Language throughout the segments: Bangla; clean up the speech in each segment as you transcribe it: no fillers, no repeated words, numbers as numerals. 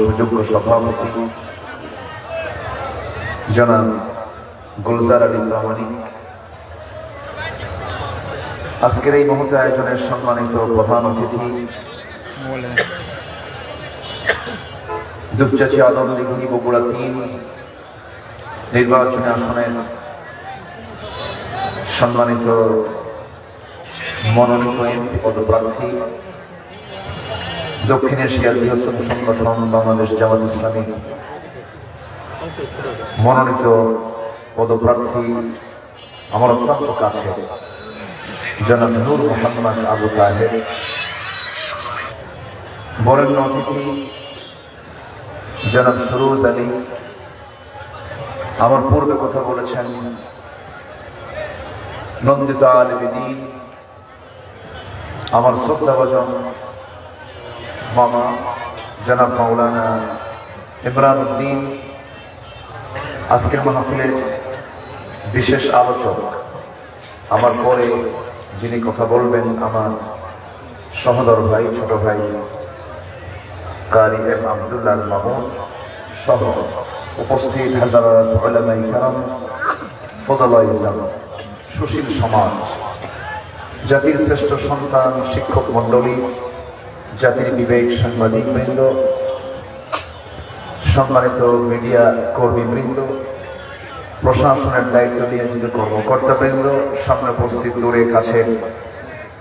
সুযোগ্য সভাপতি জনাব গুলজার আলী প্রামাণিক, আজকের এই মহৎ আয়োজনের সম্মানিত প্রধান অতিথি দুপচাচি আদমদিঘি বগুড়া ৩ নির্বাচনী আসনের সম্মানিত মনোনীত এমপি পদপ্রার্থী, দক্ষিণ এশিয়ার বৃহত্তম সংগঠন বাংলাদেশ জামাত ইসলামী মনোনীত পদপ্রার্থী, আমার অত্যন্ত কাছে জনাব নূর মোহাম্মদ আবু তাহের, বরেণ্য অতিথি জনাব সুরুজ আলী, আমার পূর্বে কথা বলেছেন নন্দিত আলেম দ্বীন, আমার শ্রদ্ধাভাজন মামা জনাব মাওলানা ইমরান উদ্দিন, আজকের মাহফিলের বিশেষ আলোচক, আমার পরে যিনি কথা বলবেন আমার সহোদর ভাই, ছোট ভাই কারি এম আব্দুল্লাহ মামুন সহ উপস্থিত হাজারাত উলামায়ে কেরাম, ফজলায়ে ইসলাম, সুশীল সমাজ, জাতির শ্রেষ্ঠ সন্তান, শিক্ষক মণ্ডলী, জাতির বিবেক, সাংবাদিক বৃন্দ, সম্মানিত মিডিয়া কর্মীবৃন্দ, প্রশাসনের দায়িত্ব নিয়োজিত কর্মকর্তা বৃন্দ, সামনে উপস্থিত দূরে কাছে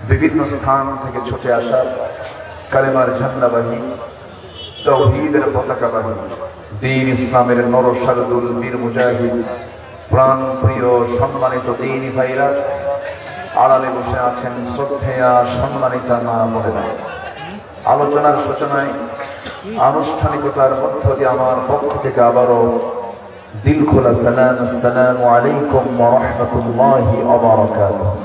বিভিন্ন স্থান থেকে ছুটে আসা কালেমার ঝান্ডাবাহী, তাওহীদের পতাকাবাহী, দ্বীন ইসলামের নরসারদুল বীর মুজাহিদ, প্রাণ প্রিয় সম্মানিত দ্বীনি ভাইরা, আড়ালে বসে আছেন শ্রদ্ধেয়া সম্মানিতা মা বোনেরা, আলোচনার সূচনায় আনুষ্ঠানিকতার মধ্য দিয়ে আমার পক্ষ থেকে আবারও দিল খোলা সালাম, আসসালামু আলাইকুম ওয়া রাহমাতুল্লাহি ওয়া বারাকাতুহু।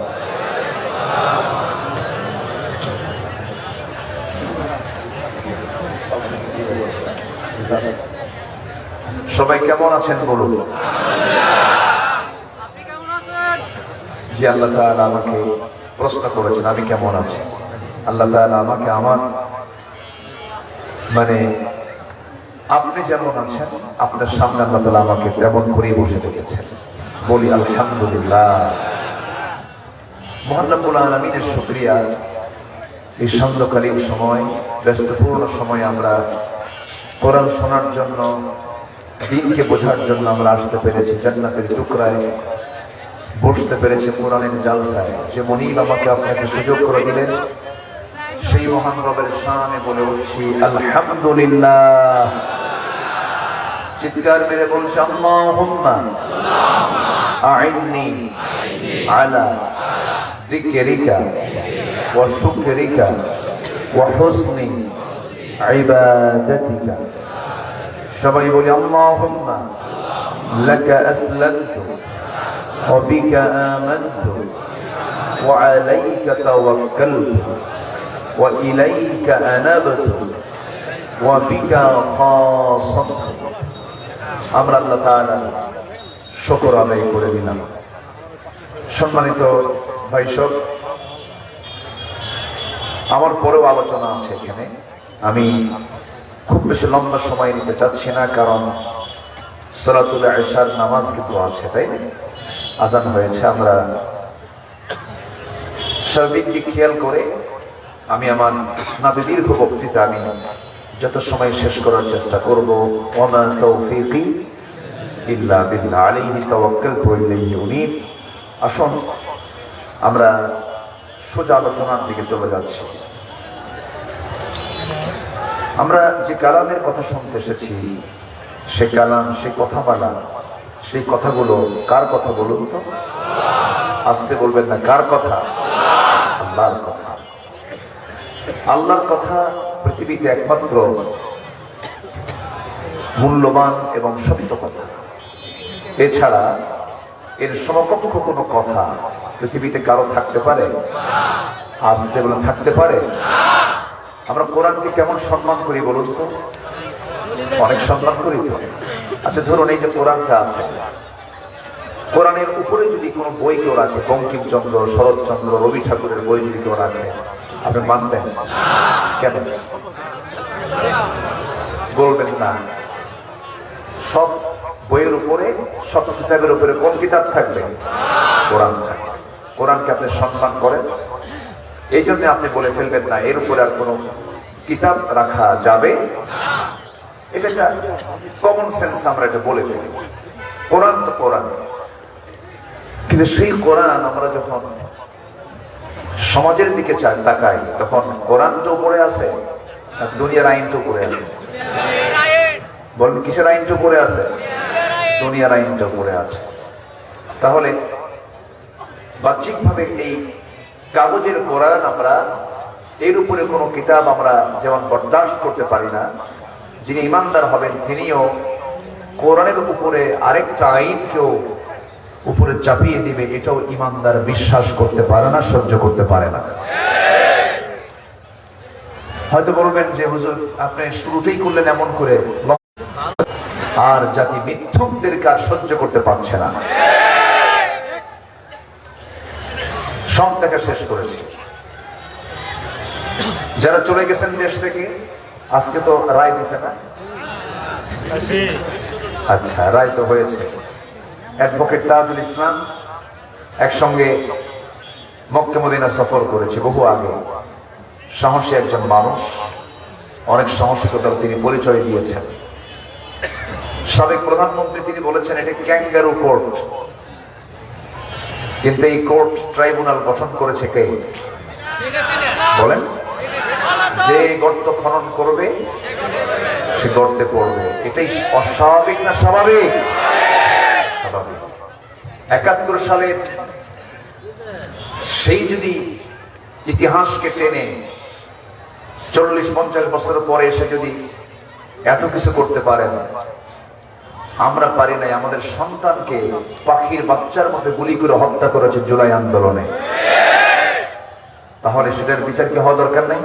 সবাই কেমন আছেন বলুন? জি, আল্লাহ তাআলা আমাকে প্রশ্ন করেছেন আমি কেমন আছি। আল্লাহ তাআলা আমাকে আমার আপনি যেমন আছেন আপনার সামনে আল্লাহ তাআলা আমাকে তেমন করেই বসে রেখেছেন। বলি আলহামদুলিল্লাহ। মহান রব্বুল আলামিনের শুকরিয়া। এই সান্ধ্যকালীন সময়, ব্যস্তপূর্ণ সময় আমরা কোরআন শোনার জন্য, দ্বীনকে বোঝার জন্য আমরা আসতে পেরেছি, জান্নাতের টুকরায় বসতে পেরেছি, কোরআনের জালসায়। যে মনিব আমাকে আপনাকে সুযোগ করে দিলেন, সেই মহান রবের শানে বলে উঠছি আলহামদুলিল্লাহ। চিৎকার মেরে বলছি আল্লাহুম্মা আইন্নি আলা যিকরিকা ওয়া শুকরিকা ওয়া হুসনি ইবাদাতিকা। সবাই বলি আল্লাহুম্মা লাকা আসলামতু ওয়া বিকা আমানতু ওয়া আলাইকা তাওয়াক্কালতু ওয়া ইলাইকা আনাবতু ওয়া বিকা খাসাতু। আমরা আল্লাহ তাআলার শুকর আদায় করে দিলাম। সম্মানিত ভাইসব, আমার পরেও আলোচনা আছে এখানে, আমি খুব বেশি লম্বা সময় নিতে চাচ্ছি না, কারণ সালাতুল ইশার নামাজ কিন্তু আছে, তাই আজান হয়েছে। আমরা সার্বিক দিক খেয়াল করে আমি আমার দীর্ঘ বক্তৃতা আমি যত সময় শেষ করার চেষ্টা করব। ওয়া তাওফীকি ইল্লা বিল্লাহ, আলাইহি তাওয়াক্কালতু ওয়া ইলাইহি উনীব। আসুন আমরা সোজা আলোচনার দিকে চলে যাচ্ছি। আমরা যে কালামের কথা শুনতে এসেছি, সে কালাম, সে কথামালা, সেই কথাগুলো কার কথা বলুন তো? আসতে বলবেন না, কার কথা? আল্লাহর কথা। আল্লাহর কথা পৃথিবীতে একমাত্র মূল্যবান এবং সত্য কথা। এছাড়া এর সমকক্ষ কোনো কথা পৃথিবীতে কারো থাকতে পারে? আসতে বলে থাকতে পারে? আমরা কোরআনকে কেমন সম্মান করি বলুন তো? অনেক সম্মান করি তো। আচ্ছা, ধরুন এই যে কোরআনটা আছে, কোরআনের উপরে যদি কোনো বই কেউ রাখে, বঙ্কিমচন্দ্র, শরৎচন্দ্র, রবি ঠাকুরের বই যদি কেউ রাখে, আপনি মানবেন? কেন? বলবেন না। সব বইয়ের উপরে, সব কিতাবের উপরে কোন কিতাব থাকবে? কোরআন থাকবে। কোরআনকে আপনি সম্মান করেন, এই জন্য আপনি বলে ফেলবেন না এর উপরে আর কোন কিতাব রাখা যাবে। এটা একটা কমন সেন্স, আমরা এটা বলে ফেলি। কোরআন তো কোরআন, কিন্তু সেই কোরআন আমরা যখন সমাজের দিকে তাকাই, তখন কোরআন তো উপরে আছে, দুনিয়ার আইন তো উপরে আছে। বলেন কিসের আইন তো উপরে আছে? দুনিয়ার আইনটা উপরে আছে। তাহলে বাহ্যিকভাবে এই কাগজের কোরআন, আমরা এর উপরে কোন কিতাব আমরা যেমন বরদাস্ত করতে পারি না, যিনি ইমানদার হবেন তিনিও কোরআনের উপরে আরেকটা আইনকেও উপরে চাপিয়ে দিবে, এটাও ইমানদার বিশ্বাস করতে পারে না, সহ্য করতে পারে না। হয়তো বলবেন যে হুজুর আপনি শুরুতেই করলেন এমন করে, আর জাতি মিথ্যুকদের কাজ সহ্য করতে পারছে না। সব দেখা শেষ করেছে। যারা চলে গেছেন দেশ থেকে, আজকে তো রায় দিছে না? আচ্ছা, রায় তো হয়েছে। অ্যাডভোকেট তাজুল ইসলাম একসঙ্গে মক্কা মদিনা সফর করেছে বহু আগে। সাহসী একজন মানুষ, অনেক সাহসিকতার তিনি পরিচয় দিয়েছেন। সাবেক প্রধানমন্ত্রী তিনি বলেছেন এটা ক্যাঙ্গারু কোর্ট, কিন্তু এই কোর্ট ট্রাইব্যুনাল গঠন করেছে কে? বলেন, যে গর্ত খনন করবে সে গর্তে পড়বে। এটাই অস্বাভাবিক না স্বাভাবিক? স্বাভাবিক। ৭১ সালে সেই যদি ইতিহাসকে টেনে ৪০-৫০ বছর পরে এসে যদি এত কিছু করতে পারেন, আমরা পারি নাই। আমাদের সন্তানকে পাখির বাচ্চার মধ্যে গুলি করে হত্যা করেছে জুলাই আন্দোলনে। তাহলে সেটার বিচার কি হওয়া দরকার নাই?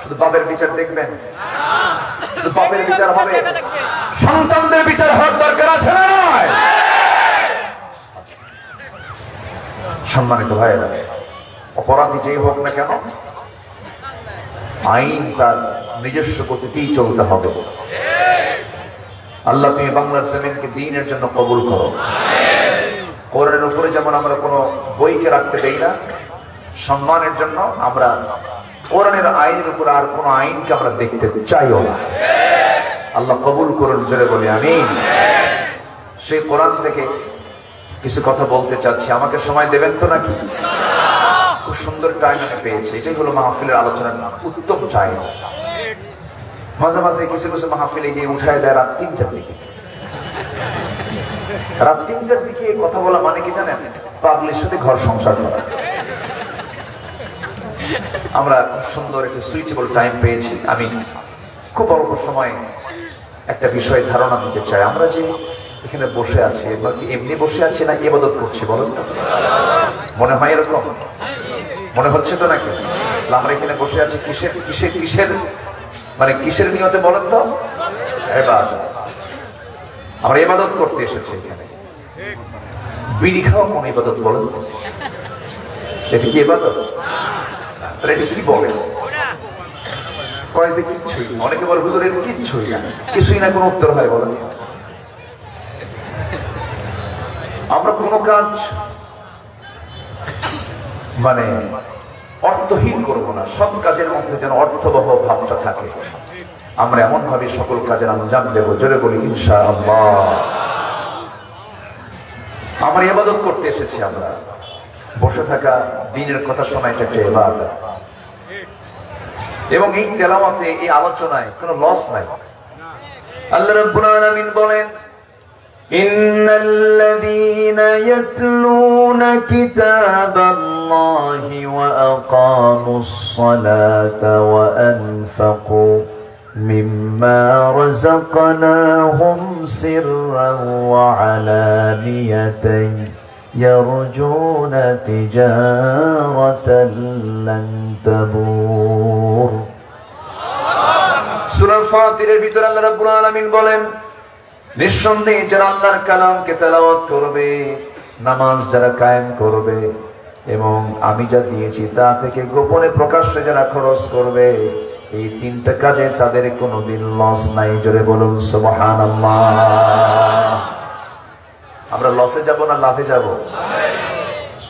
শুধু বাপের বিচার দেখবেন? শুধু বাপের বিচার হবে? সন্তানদের বিচার হওয়ার দরকার আছে না? সম্মানিত ভাইয়েরা, অপরাধী যেই হোক না কেন, আইন তার নিজস্ব গতিতেই চলতে হবে। আল্লাহ তুমি বাংলার জমিনকে দ্বীনের জন্য কবুল করো। কোরআনের উপরে যেমন আমরা কোনো বইকে রাখতে দেই না, সম্মানের জন্য আমরা কোরআনের আইনের উপরে আর কোন আইনকে আমরা দেখতে চাইও না। আল্লাহ কবুল করুন, জোরে বলি আমিন। সেই কোরআন থেকে কিছু কথা বলতে চাচ্ছি, আমাকে সময় দেবেন তো নাকি? খুব সুন্দর টাইম আমি পেয়েছি। এটাই হলো মাহফিলের আলোচনার উত্তম টাইম। মাঝে মাঝে কিছু কিছু মাহফিলে গিয়ে উঠায় দেয় রাত ৩টার দিকে। রাত ৩টার দিকে কথা বলা মানে কি জানেন? পাগলের সাথে ঘর সংসার করা। আমরা খুব সুন্দর একটা সুইটেবল টাইম পেয়েছি। আমি খুব অল্প সময় একটা বিষয়ে ধারণা দিতে চাই। আমরা যে এখানে বসে আছি, এমনি বসে আছি না ইবাদত করছি বলেন তো? মনে হয় এরকম? মনে হচ্ছে তো নাকি? আমরা এখানে বসে আছি কিসের কিসের কিসের মানে কিসের নিয়তে বলেন তো? আমরা ইবাদত করতে এসেছি এখানে। বিড়ি খাওয়া কোন ইবাদত বলেন তো? এটা কি ইবাদত? এটা কি বলে? কয় যে কিচ্ছুই। অনেকে বলে হুজুর এর কিচ্ছুই না, কিছুই না, কোন উত্তর হয় বলেন? আমরা কোন কাজ মানে অর্থহীন করব না। সব কাজের মধ্যে যেন অর্থবহ ভাবটা থাকে। আমরা এমন ভাবে সকল কাজের আঞ্জাম দেব, জোরে বলি ইনশাআল্লাহ। আমরা ইবাদত করতে এসেছি। আমরা বসে থাকা, দ্বীনের কথা শোনা, এটা একটা ইবাদত। এবং এই তেলাওয়াতে, এই আলোচনায় কোনো লস নাই। আল্লাহ রাব্বুল আলামিন বলেন, ইন্নাল্লাযীনা ইয়াতলুনা কিতাবাল্লাহি ওয়া আকামুস সালাতা ওয়া আনফাকু মিম্মা রাযাকনাহুম সিররান ওয়া আলানিয়াতান ইয়ারজুনা তিজারাতান লান তাবুর। সূরা ফাতিরের ভিতরে আল্লাহ রাব্বুল আলামিন বলেন, নিঃসন্দেহে যারা আল্লাহর কালামকে তেলাওয়াত করবে, নামাজ যারা কায়েম করবে, এবং আমি যা দিয়েছি তা থেকে গোপনে প্রকাশ্যে যারা খরচ করবে, এই তিনটা কাজে তাদের কোনোদিন লস নাই। জোরে বলুন সুবহানাল্লাহ। আমরা লসে যাব না লাভে যাব?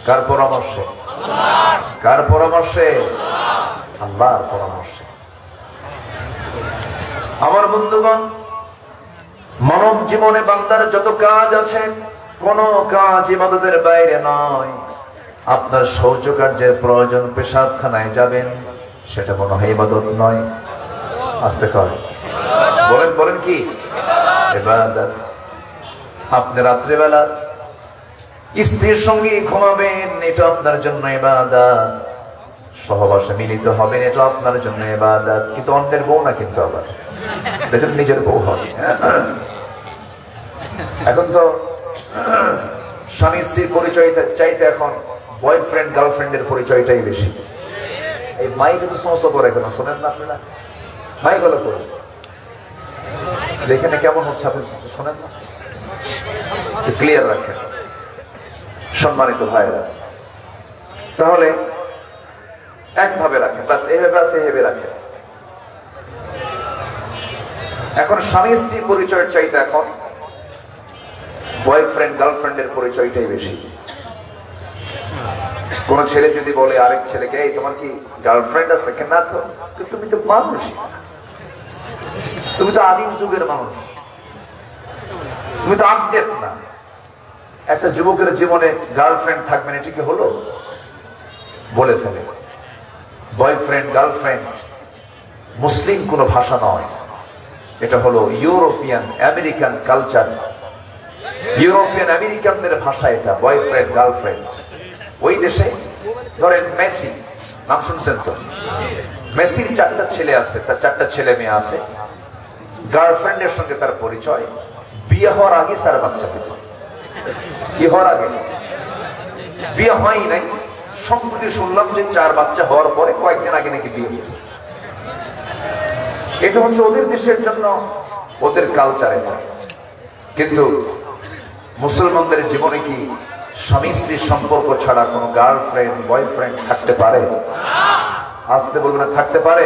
কার পরামর্শে? কার পরামর্শে? আল্লাহর পরামর্শে। আমার বন্ধুগণ, মানব জীবনে বান্দার যত কাজ আছে, কোন কাজ ইবাদতের বাইরে নয়। আপনার শৌচ কার্যের প্রয়োজন, পেশাবখানায় যাবেন, সেটা মনে হয় ইবাদত নয়? আস্তে করে বলেন, বলেন কি ইবাদত? আপনি রাত্রিবেলা স্ত্রীর সঙ্গে ঘুমাবেন, এটা আপনার জন্য ইবাদত। সহবাসে মিলিত হবেন, এটা আপনার জন্য ইবাদত। কিন্তু অন্যের বউ না, কিন্তু আবার এটা নিজের বউ হবে। এখন তো স্বামী স্ত্রীর পরিচয় চাইতে এখন বয়ফ্রেন্ড গার্লফ্রেন্ডের পরিচয়টাই বেশি। এই মাইক একটু সমস্যা করে কেন শোনেন না আপনারা? মাইক হলো করে দেখেন কেমন হচ্ছে, আপনি শোনেন না? ক্লিয়ার রাখেন সম্মানিত ভাইরা। তাহলে একভাবে রাখেন, বাস এভাবে রাখেন। এখন স্বামী স্ত্রী পরিচয়ের চাইতে এখন বয়ফ্রেন্ড গার্লফ্রেন্ডের পরিচয়টাই বেশি। কোন ছেলে যদি বলে আরেক ছেলেকে, এই তোমার কি গার্লফ্রেন্ড আছে? না তো, তুমি তো মানুষই, তুমি তো আদিম যুগের মানুষ, তুমি তো আপডেট না। একটা যুবকের জীবনে গার্লফ্রেন্ড থাকবে না, এটা কি হলো? বলে ফেলে। বয়ফ্রেন্ড গার্লফ্রেন্ড মুসলিম কোন ভাষা নয়, এটা হলো ইউরোপিয়ান আমেরিকান কালচার। ইউরোপিয়ান আমেরিকানদের ভাষা এটা, বয়ফ্রেন্ড গার্লফ্রেন্ড। ওই দেশে ধরেন মেসি, নাম শুনছেন তো? মেসির 4টা ছেলে আছে, তার 4টা ছেলে মেয়ে আছে। গার্লফ্রেন্ডের সঙ্গে তার পরিচয়, বিয়ে হওয়ার আগে 4 বাচ্চা পেয়েছে। কি হওয়ার আগে? বিয়ে হয়ই নাই। সম্প্রতি শুনলাম যে 4 বাচ্চা হওয়ার পরে কয়েকদিন আগে নাকি বিয়ে হয়েছে। এটা হচ্ছে ওদের দেশের জন্য, ওদের কালচার এটা। কিন্তু মুসলমানদের জীবনে কি স্বামী স্ত্রীর সম্পর্ক ছাড়া কোনো গার্লফ্রেন্ড বয়ফ্রেন্ড থাকতে পারে? আসতে বলবেন না, থাকতে পারে?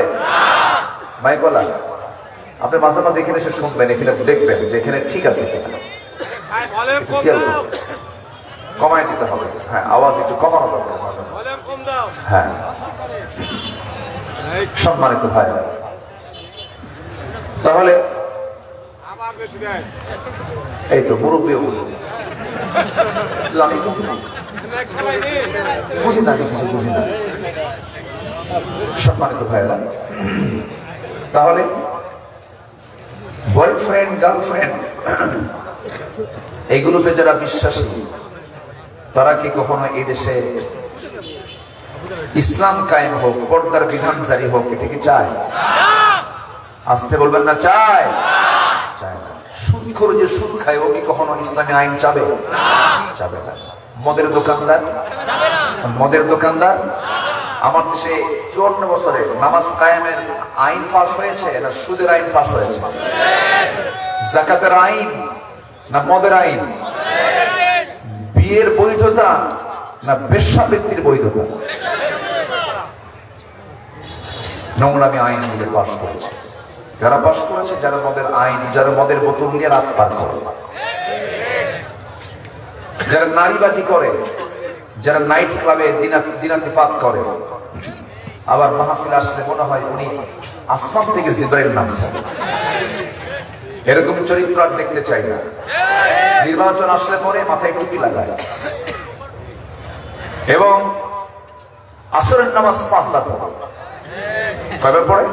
মাইকলা, আপনি মাঝে মাঝে এখানে এসে শুনবেন, এখানে দেখবেন যে এখানে ঠিক আছে কিনা। কমায় দিতে হবে, হ্যাঁ, আওয়াজ একটু কমানো দরকার। হ্যাঁ, সম্মানিত ভাই, তাহলে এই তো মুরব্বীও বুঝি না, কিছু বুঝি না। সম্মানিত ভাইরা, তাহলে বয়ফ্রেন্ড গার্লফ্রেন্ড এইগুলোতে যারা বিশ্বাসী, তারা কি কখনো এই দেশে ইসলাম কায়েম হোক, পর্দার বিধান জারি হোক, এটা কি চায়? আসতে বলবেন না, চায়? চায় না। সুদখোর যে সুদ খায়, ও কি কখনো ইসলামী আইন চাবে? চাবে না। মদের দোকানদার আমার দেশে 54 বছরে নামাজ কায়েমের আইন পাশ হয়েছে না সুদের আইন পাশ হয়েছে? যাকাতের আইন না মদের আইন? বিয়ের বৈধতা না বেশ্যাবৃত্তির বৈধতা? নোংরামি আইন গুলো পাশ করেছে। যারা পাশ করেছে, যারা মদের আইন, যারা মদের বোতল নিয়ে রাত পার করে, যারা নারীবাজি করে, যারা নাইট ক্লাবে দিনাতিপাত করে, আবার মাহফিল আসলে মনে হয় উনি আসমান থেকে জিবরাইল নামছেন। এরকম চরিত্র আর দেখতে চাই না। নির্বাচন আসলে পরে মাথায় টুপি লাগায় এবং আসরের নামাজ 5 বার পড়ে। কয়বার পড়ে?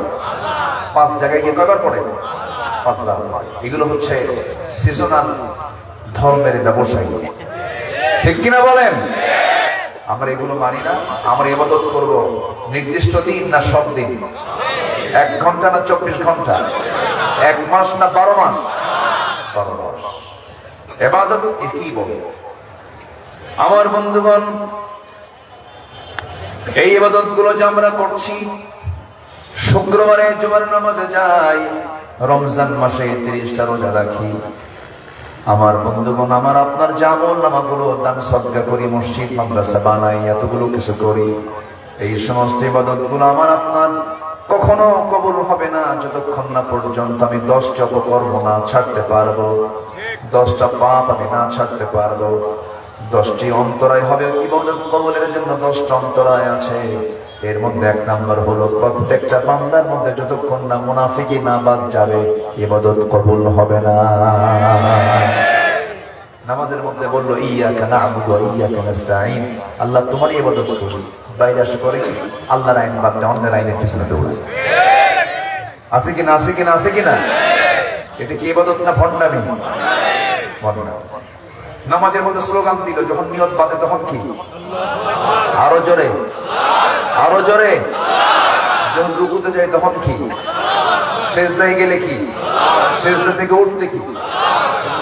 5 জায়গায় গিয়ে কয়বার পড়ে? 5 বার। এগুলো হচ্ছে সিজনাল ধর্মের ব্যবসায়ী, ঠিক কিনা বলেন? আমরা এগুলো মানি না। আমরা ইবাদত করব নির্দিষ্ট দিন না সব দিন? 1 ঘন্টা না 24 ঘন্টা? 1 মাস না 12 মাস? 12 মাস। ইবাদত কি বলে? আমার বন্ধুগণ, এই ইবাদত গুলো যে আমরা করছি, শুক্রবারে জুমার নামাজে যাই, রমজান মাসে 30টা রোজা রাখি, আমার বন্ধুগণ, আমার আপনার জামল নামাগুলো দান সদকা করি, মসজিদ মাদ্রাসা বানাই, এতগুলো কিছু করি, এই সমস্ত ইবাদত গুলো আমার আপনার কখনো কবুল হবে না যতক্ষণ না পর্যন্ত আমি 10টা অপকর্ম না ছাড়তে পারবো, 10টা পাপ আমি না ছাড়তে পারবো। 10টি অন্তরায় হবে ইবাদত কবুলের জন্য। 10টা অন্তরায় আছে, এর মধ্যে 1 নাম্বার হলো প্রত্যেকটা বান্দার মধ্যে যতক্ষণ না মুনাফিকি না বাদ যাবে ইবাদত কবুল হবে না। নামাজের মধ্যে বললো ইয়াকা না'বুদু ওয়া ইয়াকা নাস্তাঈন, আল্লাহ তোমারই ইবাদত করি। বাইরে আসে করে আল্লাহর আইন বাদ দেয়, অন্যের আইনের পিছনে দৌড়ায়। আছে কিনা, আছে কিনা, আছে কিনা? এটা কি ইবাদত না ভণ্ডামি? নামাজের মধ্যে স্লোগান দিল, যখন নিয়ত বাঁধে তখন কি? আরো জোরে, আরো জোরে। যখন রুকুতে যায় তখন কি? সেজদায় গেলে কি? সেজদা থেকে উঠতে কি?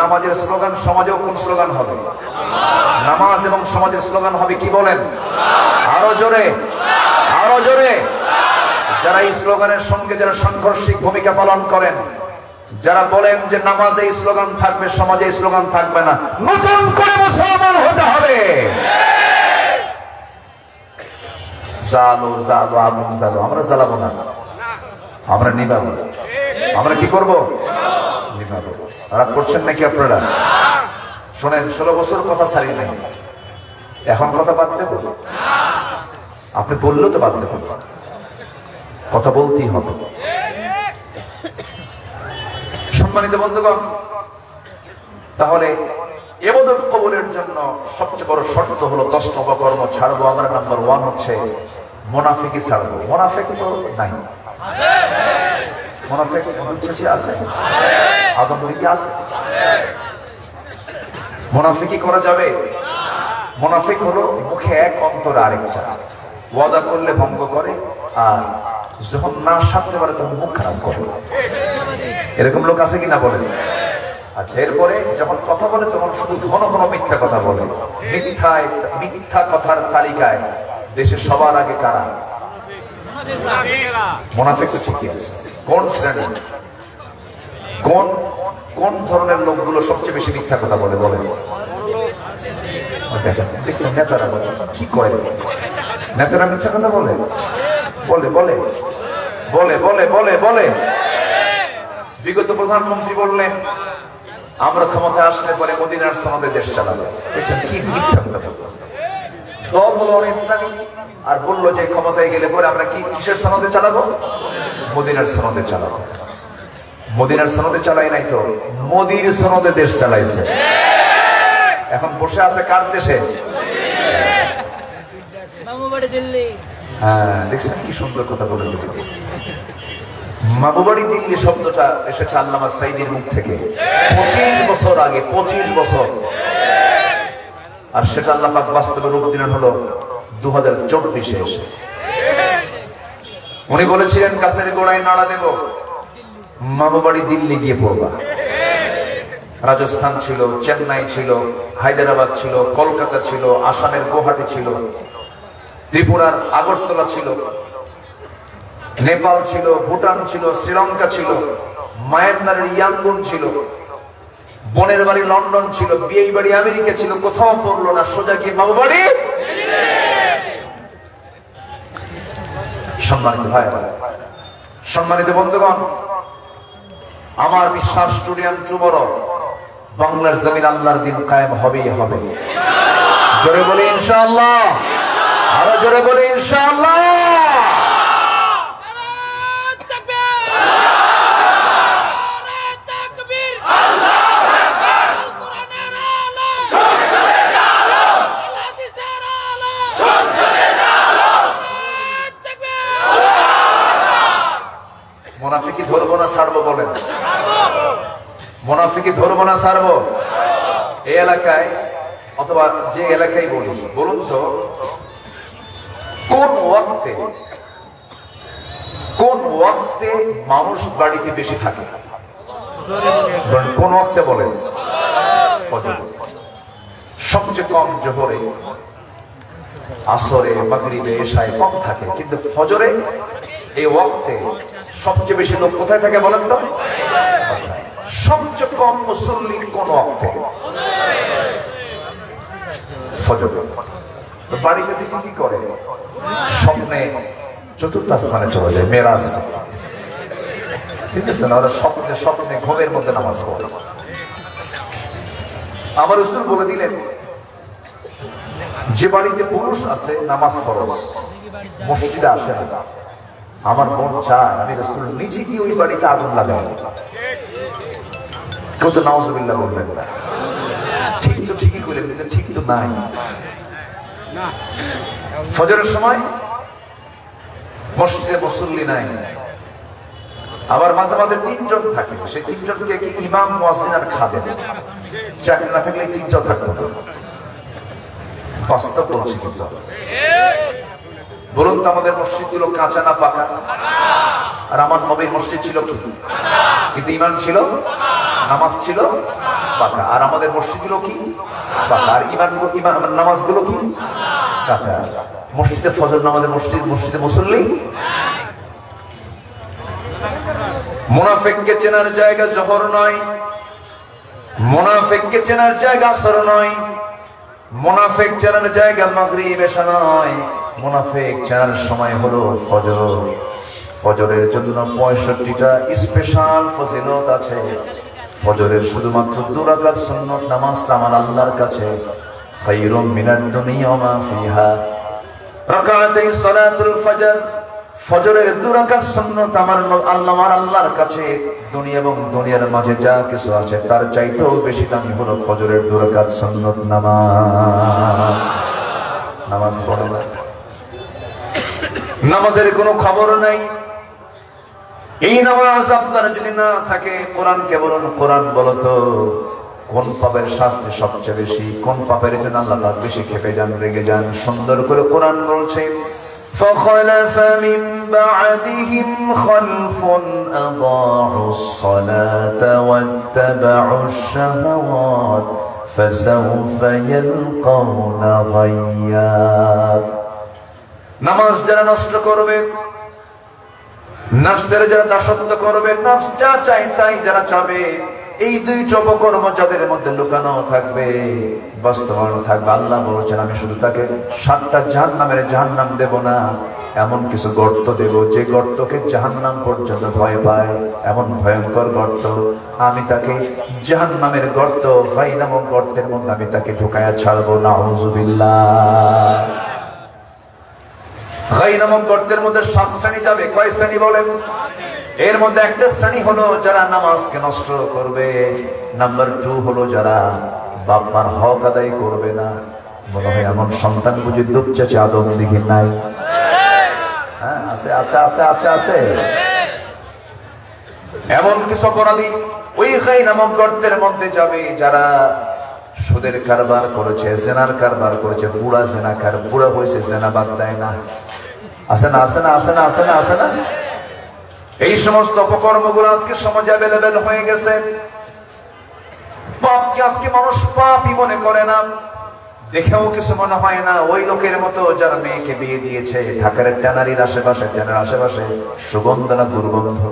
নামাজের স্লোগান সমাজেও কোন স্লোগান হবে? নামাজ এবং সমাজের স্লোগান হবে কি বলেন? আরো জোরে, আরো জোরে। যারা এই স্লোগানের সঙ্গে যারা সাংঘর্ষিক ভূমিকা পালন করেন, যারা বলেন যে নামাজে এই স্লোগান থাকবে, সমাজে এই স্লোগান থাকবে না, নতুন করে মুসলমান হতে হবে। জালো জালো আগুন জালো, আমরা জ্বালাবো না, আমরা নিভাবো। আমরা কি করবো? নিভাবো। রাগ করছেন নাকি আপনারা? শোনেন, 16 বছর কথা ছাড়ি নাই, এখন কথা বাদ দেব? আপনি বললেও তো বাদ দেব, কথা বলতেই হবে। সম্মানিত বন্ধুগণ, তাহলে ইবাদত কবুলের জন্য সবচেয়ে বড় শর্ত হলো 10টা অপকর্ম ছাড়বো আমরা। নাম্বার 1 হচ্ছে মুনাফিকি ছাড়বো। মুনাফিক তো নাই, মুনাফিক আছে, আদমরীতি আছে। মুনাফিকি করা যাবে? মুনাফিক হলো মুখে এক অন্তরে আরেকটা, ওয়াদা করলে ভঙ্গ করে, আর যখন না সারতে পারে তখন মুখ খারাপ করে। এরকম লোক আছে কিনা বলেন? আচ্ছা, এরপরে যখন কথা বলে তখন শুধু ঘন ঘন মিথ্যা কথা বলে। মিথ্যা কথার তালিকায় দেশে সবার আগে কারা? মুনাফিক তো ঠিকই আছে। কোন শ্রেণী, কোন কোন ধরনের লোকগুলো সবচেয়ে বেশি মিথ্যা কথা বলে? বলে দেখছেন নেতারা বলে কি করে? নেতারা মিথ্যা কথা বলে, বলে বলে বলে বলে বলে বলে। বিগত প্রধানমন্ত্রী বললেন আমরা ক্ষমতা আসলে পরে মদিনার সনদে দেশ চালাবো। দেখছেন কি মিথ্যা কথা বলল। দল হলো ইসলামী, আর বললো যে ক্ষমতায় গেলে পরে আমরা কি কিসের সনদে চালাবো? মদিনার সনদে চালাবো। মদিনার সনদে চালাই নাই তো, মোদির সনদে দেশ চালাইছে। এখন বসে আছে কার দেশে? হ্যাঁ, দেখছেন কি সুন্দর কথা বলে। মামুবাড়ি দিল্লি শব্দটা এসেছে আল্লামা সাঈদীর মুখ থেকে 25 বছর আগে, 25 বছর। আর সেটা আল্লাহ পাক বাস্তবে রূপ দিলেন হলো 2024-এ এসে। উনি বলেছিলেন গাছের গোড়ায় নাড়া দেব, মামুবাড়ি দিল্লি গিয়ে পড়বা। রাজস্থান ছিল, চেন্নাই ছিল, হায়দ্রাবাদ ছিল, কলকাতা ছিল, আসামের গুয়াহাটি ছিল, ত্রিপুরার আগরতলা ছিল, নেপাল ছিল, ভুটান ছিল, শ্রীলঙ্কা ছিল, মায়ানমারের ইয়াঙ্গুন ছিল, বোনের বাড়ি লন্ডন ছিল, বিয়ে বাড়ি আমেরিকা ছিল। কোথাও পড়লো না, সোজা গিয়ে মামুবাড়ি। সম্মানিত ভাই, সম্মানিত বন্ধুগণ, আমার বিশ্বাস স্টুডিয়ান যুবর বাংলার জমিন আল্লাহর দিন কায়েম হবেই হবে। জোরে বলি ইনশাআল্লাহ, আরো জোরে বলি ইনশাআল্লাহ। মুনাফিকি ধরবো না ছাড়বো? বলেন, মুনাফিকি ধরবো না ছাড়বো? এই এলাকায় অথবা যে এলাকায় বলি, বলুন তো কোন ওয়াক্তে মানুষ বাড়িতে বেশি থাকে? কোন ওয়াক্তে বলেন? ফজর। সবচেয়ে কম জোহরে, আসরে, মাগরিবে, এশায় কম থাকে, কিন্তু ফজরে এই ওয়াক্তে সবচেয়ে বেশি লোক কোথায় থাকে বলেন তো? সবচেয়ে কম মুসল্লি কোন ওয়াক্তে? ফজর। বাড়িতে থেকে কি করে? স্বপ্নে চতুর্থ আসমানে চলে যায় মেরাজ করতে। ঠিক আছে না? ওরা স্বপ্নে স্বপ্নে ঘুমের মধ্যে নামাজ পড়ে। আমার রাসূল বলে দিলেন, যে বাড়িতে পুরুষ আছে নামাজ ফরজ, মসজিদে আসে না, আমার মন চায় আমি রাসূল নিজে গিয়ে ওই বাড়িতে আগুন লাগাই। কেউ তো নাউজুবিল্লাহ বলবেন না। ঠিক তো ঠিকই করলেন, কিন্তু ঠিক তো নাই। ফজরের সময় মসজিদে মুসল্লি নাই, আবার মাঝে মাঝে তিনজন থাকে, সেই তিনজনকে কি ইমাম, মুয়াজ্জিন আর খাদেম, চাকরি না থাকলে তিনজন থাকতো না। বাস্তব বলছি কিন্তু। বলুন তো আমাদের মসজিদ গুলো কাঁচা না পাকা? আর আমার নবীর মসজিদ ছিল কি? কিন্তু ইমান ছিল, নামাজ ছিল পাকা। আর আমাদের মসজিদ গুলো কি? পাকা। আর ইমান নামাজ গুলো কি? কাঁচা। মসজিদে ফজর নামাজের মসজিদে মুসল্লি। মুনাফিককে চেনার জায়গা জোহর নয়, মুনাফিককে চেনার জায়গা আসর নয়, মুনাফিক চেনার জায়গা মাগরিব এশা নয়, মুনাফিক চেনার সময় হলো ফজর। ফজরের জন্য 65টা স্পেশাল ফজিলত আছে। ফজরের শুধুমাত্র 2 রাকাত সুন্নাত নামাজটা আমার আল্লাহর কাছে খায়রুম মিনাদ দুনিয়া ওয়া মা ফিহা। রাকাতাই সালাতুল ফজর, ফজরের 2 রাকাত সুন্নাত আমার আল্লাহর কাছে দুনিয়া এবং দুনিয়ার মাঝে যা কিছু আছে তার চাইতেও বেশি দামি হলো ফজরের 2 রাকাত সুন্নাত নামাজ পড়া। নামাজের কোনো খবর নাই। এই নামাজ আপনার যদি না থাকে, কোরআনকে বলুন, কোরআন বলো তো কোন পাপের শাস্তি সবচেয়ে বেশি, কোন পাপের জন্য আল্লাহ পাক বেশি ক্ষেপে যান, রেগে যান? সুন্দর করে কোরআন বলছে, فخلف من بعدهم خلف أضاعوا الصلاة واتبعوا الشهوات فسوف يلقون غيا। নামাজ যারা নষ্ট করবে, নফসের যারা দাসত্ব করবে, নফস যা চায় তাই যারা চাবে, এই 2 অপকর্ম যাদের মধ্যে লুকানো থাকবে, বাস্তবায়ন থাকবে, আল্লাহ বলেছেন আমি শুধু তাকে 7টা জাহান্নাম দেব না, এমন কিছু গর্ত দেব যে গর্তকে জাহান্নাম পর্যন্ত ভয় পায়, এমন ভয়ঙ্কর গর্ত। আমি তাকে জাহান্নামের গর্ত, গাই নামক গর্তের মধ্যে আমি তাকে ঢুকায়া ছাড়বো। নাউযুবিল্লাহ। গাই নামক গর্তের মধ্যে 7 শ্রেণী যাবে। কয় শ্রেণী বলেন? এর মধ্যে একটা শ্রেণী হলো যারা নামাজকে নষ্ট করবে। নাম্বার 2 হলো যারা বাপ মার হক আদায় করবে না। মনে হয় এমন সন্তান বুঝি দুপচাচে আদম দিকে নাই? হ্যাঁ, আছে আছে আছে আছে আছে। এমন কিছু অপরাধী ওই গাই নামক গর্তের মধ্যে যাবে যারা সুদের কারবার করেছে, জেনার কারবার করেছে, বুড়া হয়েছে, জেনা বাদ দেয় না। আছে না আছে না আছে না আছে না আছে না? এই সমস্ত অপকর্মগুলো আজকে সমাজে অ্যাভেলেবেল হয়ে গেছে। পাপকে আজকে মানুষ পাপই মনে করে না, দেখেও কিছু মনে হয় না। ওই লোকের মতো যারা মেয়েকে বিয়ে দিয়েছে, ঢাকার ট্যানারির আশেপাশে, ট্যানার আশেপাশে সুগন্ধ না দুর্গন্ধ?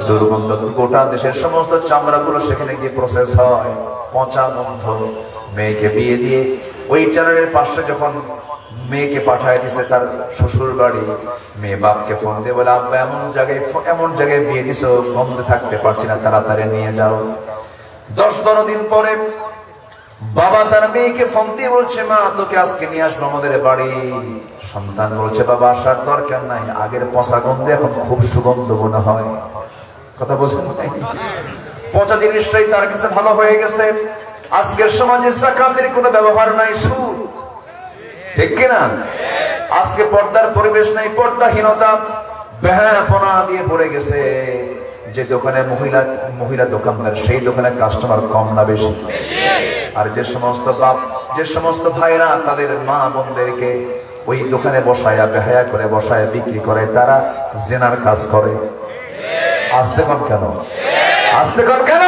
দুর্গন্ধ। গোটা দেশের সমস্ত চামড়াগুলো সেখানে গিয়ে প্রসেস হয়, পচা গন্ধ। মেয়েকে বিয়ে দিয়ে ওই ট্যানারের পাশে যখন মেয়েকে পাঠায় দিছে তার শ্বশুর বাড়ি, মেয়ে বাপকে ফোন দিয়ে বলে, আব্বা এমন জায়গায় বিয়ে দিছো, গন্ধে থাকতে পারছি না, তাড়াতাড়ি নিয়ে যাও। 10-12 দিন পরে বাবা তার মেয়েকে ফোন দিয়ে বলছে, মা তোকে আজকে নিয়ে আসবো আমাদের বাড়ি। সন্তান বলছে, বাবা আসার দরকার নাই, আগের পচা গন্ধে এখন খুব সুগন্ধ মনে হয়। কথা বলছেন? পচা জিনিসটাই তার কাছে ভালো হয়ে গেছে। আজকের সমাজে যাকাতের কোনো ব্যবহার নাই, সুদ। ঠিক কিনা? আজকে পর্দার পরিবেশ নাই, পর্দাহীনতা, বেহায়াপনা দিয়ে পড়ে গেছে। যে দোকানে মহিলা দোকানদার, সেই দোকানে কাস্টমার কম না বেশি? আর যে সমস্ত বাপ, যে সমস্ত ভাইরা তাদের মা বোনদেরকে ওই দোকানে বসায়া, বেহায়া করে বসায় বিক্রি করে, তারা জেনার কাজ করে। আসতে কম কেন? আসতে কম কেন?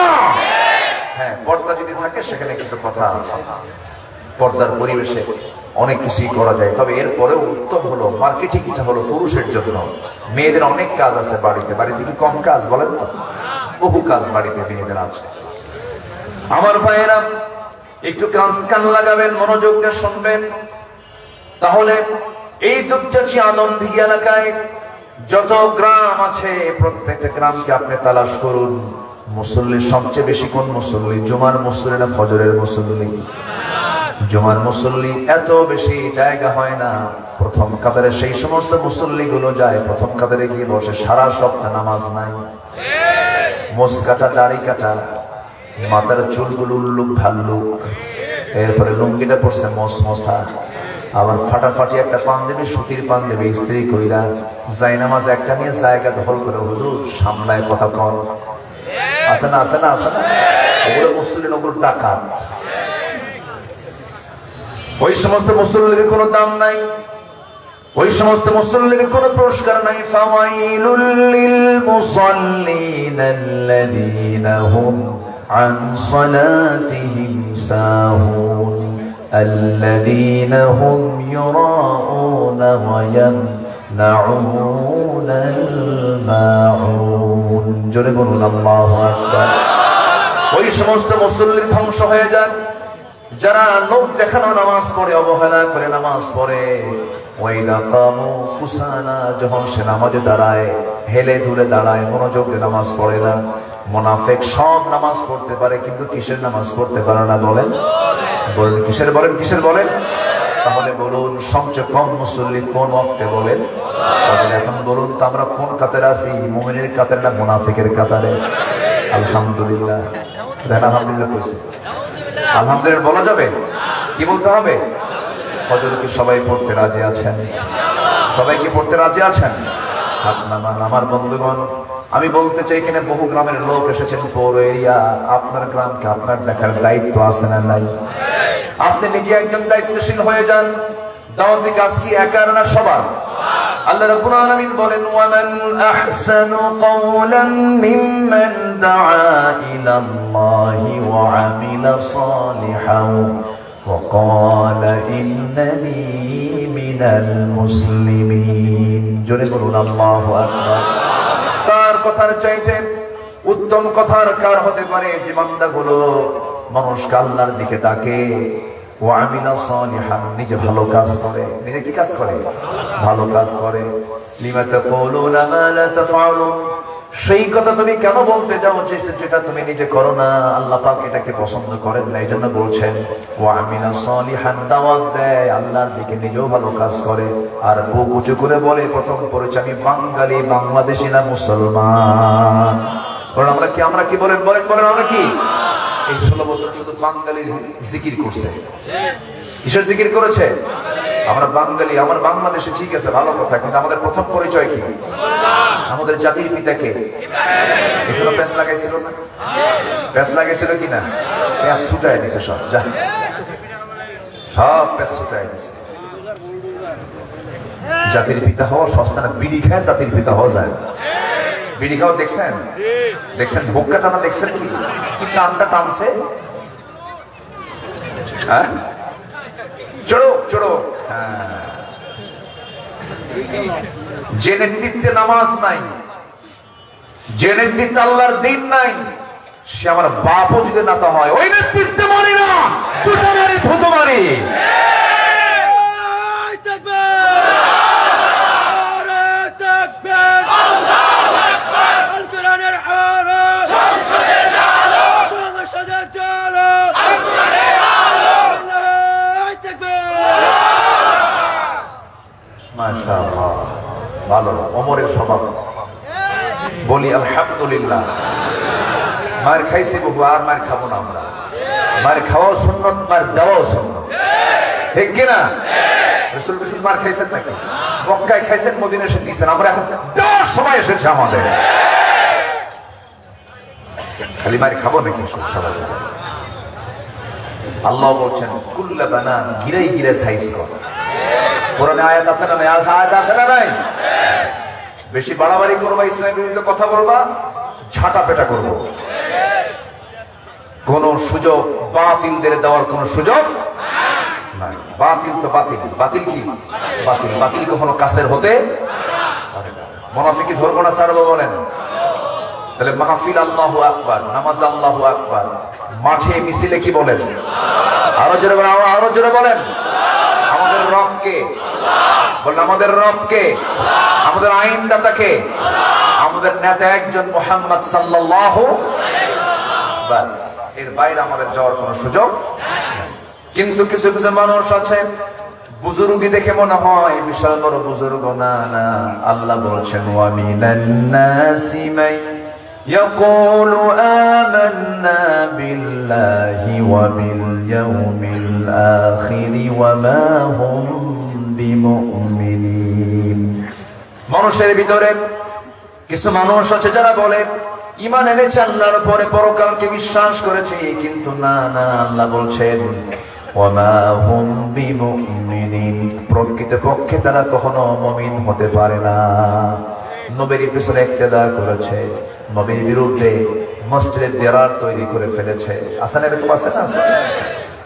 হ্যাঁ, পর্দা যদি থাকে সেখানে কিছু কথা আছে। পর্দার পরিবেশে অনেক কিছুই করা যায়, তবে এরপরেও উত্তম হলো মার্কেটিংটা হলো পুরুষের জন্য। মেয়েদের অনেক কাজ আছে বাড়িতে কি কম কাজ বলেন তো? বহু কাজ বাড়িতে মেয়েদের আছে। আমার ভাইয়েরা একটু কান লাগাবেন, মনোযোগ দিয়ে শুনবেন, তাহলে এই দুপচাচি আলমদিঘি এলাকায় যত গ্রাম আছে প্রত্যেকটা গ্রামকে আপনি তালাশ করুন, মুসল্লি সবচেয়ে বেশি কোন মুসল্লি? জুমার মুসল্লি না ফজরের মুসল্লি? জুমার মুসল্লি এত বেশি জায়গা হয় না প্রথম কাতারে, সেই সমস্ত মুসল্লি গুলো যায় প্রথম কাতারে গিয়ে বসে, সারা সপ্তাহ নামাজ নাই, মোস কাটা, দাড়ি কাটা, মাথার চুলগুলো উল্লুক ভাল্লুক, এরপরে লুঙ্গিটা পড়ছে মশা, আবার ফাটাফাটি একটা পাঞ্জাবি, সুতির পাঞ্জাবি ইস্ত্রি কইরা যাই নামাজ একটা নিয়ে জায়গা দখল করে হুজুর সামলায় কথা কন, আছে না আছে না আছে না? ওগুলো মুসল্লি, ওগুলো ডাকাত। ওই সমস্ত মুসল্লির কোনো দাম নাই, ওই সমস্ত মুসল্লির কোনো পুরস্কার নাই। ফাওয়াইলুল লিল মুসাল্লিন আল্লাযীনা হুম আন সালাতিহিম সাহুন আল্লাযীনা হুম ইউরাউনা ওয়া ইয়ামনাউনাল মাউন। জোরে বলুন আল্লাহু আকবার। ওই সমস্ত মুসল্লির ধ্বংস হয়ে যান যারা লোক দেখানো নামাজ পড়ে, অবহেলা করে নামাজ পড়ে। ওয়াইদা কামু কুসানা, যখন সে নামাজে দাঁড়ায় হেলে ধুলে দাঁড়ায়, মনোযোগ দিয়ে নামাজ পড়ে না। মুনাফিক সব নামাজ পড়তে পারে কিন্তু কিসের নামাজ পড়তে পারে না? বলেন বলেন কিসের? বলেন কিসের? বলেন। তাহলে বলুন সবচেয়ে কম মুসল্লি কোন ওয়াক্তে? বলেন। এখন বলুন তো আমরা কোন কাতারে আছি? মুমিনের কাতারে না মুনাফিকের কাতারে? আলহামদুলিল্লাহ। আলহামদুলিল্লাহ কইছে, আলহামদুলিল্লাহ বলা যাবে? কি বলতে হবে? ফজর কি সবাই পড়তে রাজি আছেন? সবাই কি পড়তে রাজি আছেন? হাত নামান। আমার বন্ধুগণ, আমি বলতে চাই এখানে বহু গ্রামের লোক এসেছেন, পৌর এরিয়া, আপনার গ্রামকে আপনার দেখার দায়িত্ব আছে না নাই? আপনি নিজে একজন দায়িত্বশীল হয়ে যান। দাওয়াতি কাজ কি একার না সবার? আল্লাহ রাব্বুল আলামিন বলেন, ওয়ামান আহসানু কাওলান মিম্মান দাআ ইলাল্লাহি ওয়া আমিলা সালিহান ওয়া ক্বালা ইন্নানি মিনাল মুসলিমিন। জোরে বলুন আল্লাহু আকবার। তার কথার চাইতে উত্তম কথার কার হতে পারে? যে বান্দাগুলো মানুষকে আল্লাহর দিকে ডাকে, ওয়া আমিলা সালিহান, নিজে ভালো কাজ করে। নিজে কি কাজ করে? ভালো কাজ করে। লিমা তাকুলুনা মা লা তাফআলুন, সেই কথা তুমি কেন বলতে যাও যেটা তুমি নিজে করো না? আল্লাহ পাক এটাকে পছন্দ করেন না, এই জন্য বলছেন ওয়া আমিলা সালিহান, দাওয়াত দেয় আল্লাহর দিকে, নিজেও ভালো কাজ করে। আর বুক উঁচু করে বলে প্রথম পরিচয়, আমি বাঙালি, বাংলাদেশি না মুসলমান। বলেন আমরা কি? আমরা কি? বলেন বলেন বলেন আমরা কি? এই 16 বছর শুধু বাঙালির জিকির করছে। কিসের জিকির করেছে? আমরা বাঙালি, আমার বাংলাদেশে, ঠিক আছে ভালো কথা, কিন্তু আমাদের প্রথম পরিচয় কি? আমাদের জাতির পিতা কে? এখানে প্যাস লাগাইছিল না? প্যাস লাগাইছিল কিনা? প্যাস ছুটাই দিছে সব, যা সব প্যাস ছুটাই দিছে। জাতির পিতা হওয়া সস্তা না। বিড়ি খায় জাতির পিতা হওয়া যায়? বিড়ি খাওয়া দেখছেন? দেখছেন ভোক্কা টানা? দেখছেন কি কি টানটা টানছে? হ্যাঁ, চড়ো চড়ো। যে নেতৃত্বে নামাজ নাই, যে নেতৃত্বে আল্লাহর দিন নাই, সে আমার বাপও যদি নাতা হয়, ওই নেতৃত্বে মারি না, চুটা মারি, থুতু মারি। মাশাআল্লাহ, ভালো। ওমরের স্বভাব। বলি আলহামদুলিল্লাহ। মার খাইছি বহু, আর মার খাবো না আমরা। মার খাওয়াও সুন্নত, মার দেওয়াও সুন্নত, ঠিক কিনা? রাসূল মার খাইছেন নাকি? মক্কায় খাইছেন, মদিনা এসে দিয়েছেন, আমরা এখন দেওয়ার সময় এসেছে আমাদের। খালি মার খাবো নাকি? সবাই আল্লাহ বলছেন কুল্লা বানান, গিরাই গিরে সাইজ কর। কোরআনে আয়াত আছে না নাই? আয়াত আছে না নাই? বেশি বাড়াবাড়ি করবা, ইসলামের বিরুদ্ধে কথা বলবা, ঝাঁটা পেটা করবো। কোন সুযোগ বাতিলদের দেওয়ার কোন সুযোগ নাই। বাতিল তো বাতিল। বাতিল কি? বাতিল। বাতিল কখনো কাছের হতে পারে না। মুনাফিকি ধরবো না, ছাড়বো? বলেন। তাহলে মাহফিল আল্লাহু আকবার, নামাজ আল্লাহু আকবার, মাঠে মিছিলে কি বলেন? আরো জোরে বলেন, আরো জোরে বলেন। আমাদের রব কে? বলেন আমাদের রব কে? আমাদের আইনদাতা কে? আমাদের নেতা একজন মুহাম্মদ সাল্লাল্লাহু আলাইহি ওয়াসাল্লাম। বাস, এর বাইরে আমাদের যাওয়ার কোনো সুযোগ নেই। কিন্তু কিছু কিছু মানুষ আছে, বুজুর্গি দেখে মনে হয় বিশাল বড় বুজুর্গ। না না, আল্লাহ বলছেন ওয়া মিনান নাসি মান ইয়াকুলু আমান্না বিল্লাহি ওয়া বিল ইয়াউমিল আখির ওয়া মা হুম বিমুমিনিন। মানুষের ভিতরে কিছু মানুষ আছে যারা বলে ঈমান এনেছে, আল্লাহর উপরে পরকালকে বিশ্বাস করেছে, কিন্তু না না, আল্লাহ বলছেন ওয়ামা হুম বিমুমিনিন, প্রকৃতপক্ষে তারা কখনো মুমিন হতে পারে না। নবীর পিছনে ইক্তেদা করেছে, নবীর বিরুদ্ধে মসজিদে দেরার তৈরি করে ফেলেছে। আসেন, এরকম আছে না?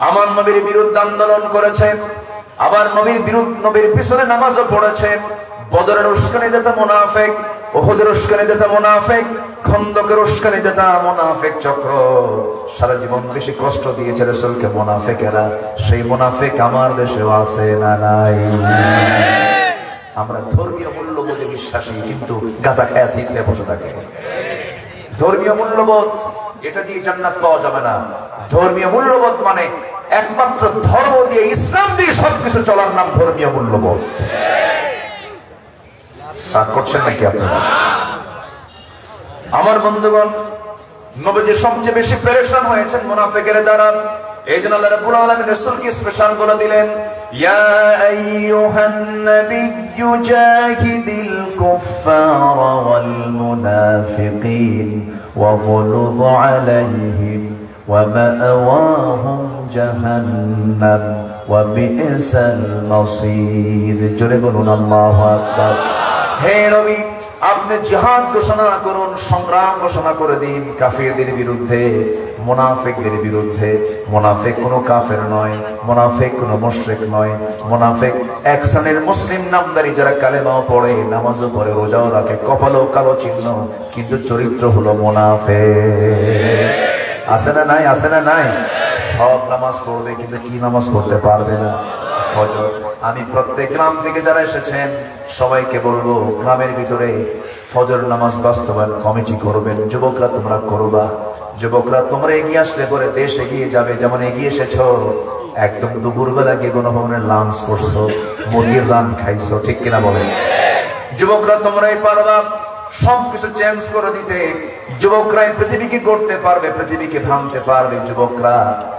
আমার নবীর বিরুদ্ধে আন্দোলন করেছে, আবার নবীর পিছনে নামাজও পড়েছে। বদরের উস্কানি দাতা মুনাফিক, উহুদের উস্কানি দাতা মুনাফিক, খন্দকের উস্কানি দাতা মুনাফিক চক্র সারা জীবন বেশি কষ্ট দিয়েছে রাসূলকে মুনাফিকেরা। সেই মুনাফিক আমার দেশেও আছে না নাই? আমরা ধর্মীয় মূল্যবোধে বিশ্বাসী, কিন্তু গাঁজা খায়া সিট হয়ে বসে থাকে। ধর্মীয় মূল্যবোধ, এটা দিয়ে জান্নাত পাওয়া যাবে না। ধর্মীয় মূল্যবোধ মানে একমাত্র ধর্ম দিয়ে, ইসলাম দিয়ে সবকিছু চলার নাম ধর্মীয় মূল্যবোধ। তা করছেন নাকি আপনারা? আমার বন্ধুগণ, নবীজি সবচেয়ে বেশি পেরেশান হয়েছেন মুনাফিকের দ্বারা। এই জন্য আল্লাহ রাব্বুল আলামিন রাসূলকে স্পেশাল বলে দিলেন, ইয়া আইয়ুহান নাবিয়্যু জাহিদিল কুফফারা ওয়াল মুনাফিকিন ওয়াগলুয আলাইহিম ওয়া মাআওয়াহুম জাহান্নাম ওয়া বি'সাল মাসীর। জোরে বলুন আল্লাহু আকবার। হে নবী, আপনি জিহাদ ঘোষণা করুন, সংগ্রাম ঘোষণা করে দিন কাফিরদের বিরুদ্ধে, মুনাফিকদের বিরুদ্ধে। মুনাফিক কোনো কাফের নয়, মুনাফিক কোনো মুশরিক নয়। মুনাফিক এক শ্রেণীর মুসলিম নামদারি, যারা কালেমাও পড়ে, নামাজও পড়ে, রোজাও রাখে, কপালেও কালো চিহ্ন, কিন্তু চরিত্র হলো মুনাফিক। আছে না নাই? আছে না নাই? সব নামাজ পড়বে, কিন্তু কি নামাজ পড়তে পারবে না? ফজর। আমি প্রত্যেক গ্রাম থেকে যারা এসেছেন সবাইকে বলবো, গ্রামের ভিতরে ফজর নামাজ বাস্তবায়ন কমিটি করবেন। যুবকরা তোমরা করবা, যুবকরা তোমরা এগিয়ে আসলে পরে দেশ এগিয়ে যাবে। যেমন এগিয়ে এসেছো, একদম দুপুরবেলা গিয়ে গণভবনের লাঞ্চ করছো, মুরগির রান খাইছো, ঠিক কিনা বলেন? যুবকরা তোমরাই পারবা সবকিছু চেঞ্জ করে দিতে। যুবকরা পৃথিবীকে গড়তে পারবে, পৃথিবীকে ভাঙতে পারবে। যুবকরা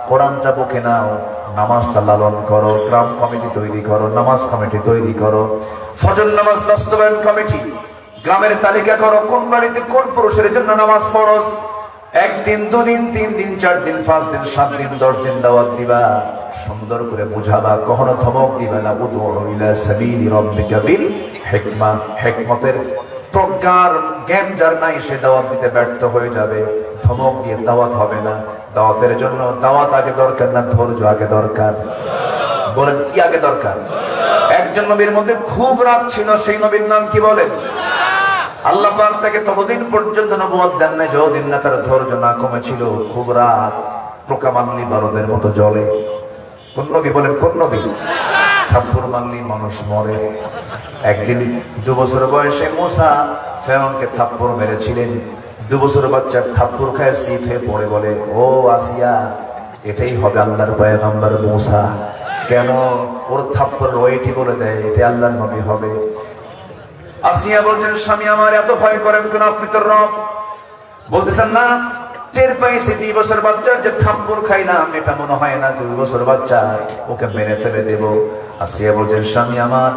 কোরআনটা বুকে নাও, নামাজটা লালন করো, গ্রাম কমিটি তৈরি করো, নামাজ কমিটি তৈরি করো, ফজর নামাজ বাস্তবায়ন কমিটি, গ্রামের তালিকা করো, কোন বাড়িতে কোন পুরুষের জন্য নামাজ ফরজ। একদিন, দুদিন, 3 দিন, 4 দিন, 5 দিন, 7 দিন, 10 দিন দাওয়াত দিবা, সুন্দর করে বুঝাবা, কখনো ধমক দিবা না। উদউ ইলা সাবিলি রাব্বিকা বিল হিকমা, হিকমতের প্রজ্ঞার জ্ঞান যার নাই, সে দাওয়াত দিতে ব্যর্থ হয়ে যাবে। ধমক দিয়ে দাওয়াত হবে না। দাওয়াতের জন্য দাওয়াত আগে দরকার না ধৈর্য আগে দরকার? বলেন কি আগে দরকার? একজন নবীর মধ্যে খুব রাগ ছিল, সেই নবীর নাম কি বলেন? আল্লাহ পাক তাকে ততদিন পর্যন্ত নবুয়ত দেন না যতদিন না তার ধৈর্য না কমেছিল। খুব রাগ, পোকা মানলি বারদের মতো জ্বলে। কোন নবী বলেন? কোন নবী? থাপ্পড় মানলি মানুষ মরে। একদিন 2 বছর বয়সে মূসা ফেরাউনকে থাপ্পড় মেরেছিলেন। 2 বছর বাচ্চার থাপ্পড় খায় সিট হয়ে পড়ে, বলে, ও আসিয়া, এটাই হবে আল্লাহর পয়গম্বর মূসা। কেন? ওর থাপ্পড় ওইটি বলে দেয় এটা আল্লাহর নবী হবে। আসিয়া বলছেন, স্বামী আমার এত ভয় করেন কেন? আপনি তো রব। বলতেছেন না, টের পাইছি 2 বছর বাচ্চার যে থাপ্পড় খাই না, এটা মনে হয় না 2 বছর বাচ্চা, ওকে মেরে ফেলে দেব। আসিয়া বলছেন, স্বামী আমার,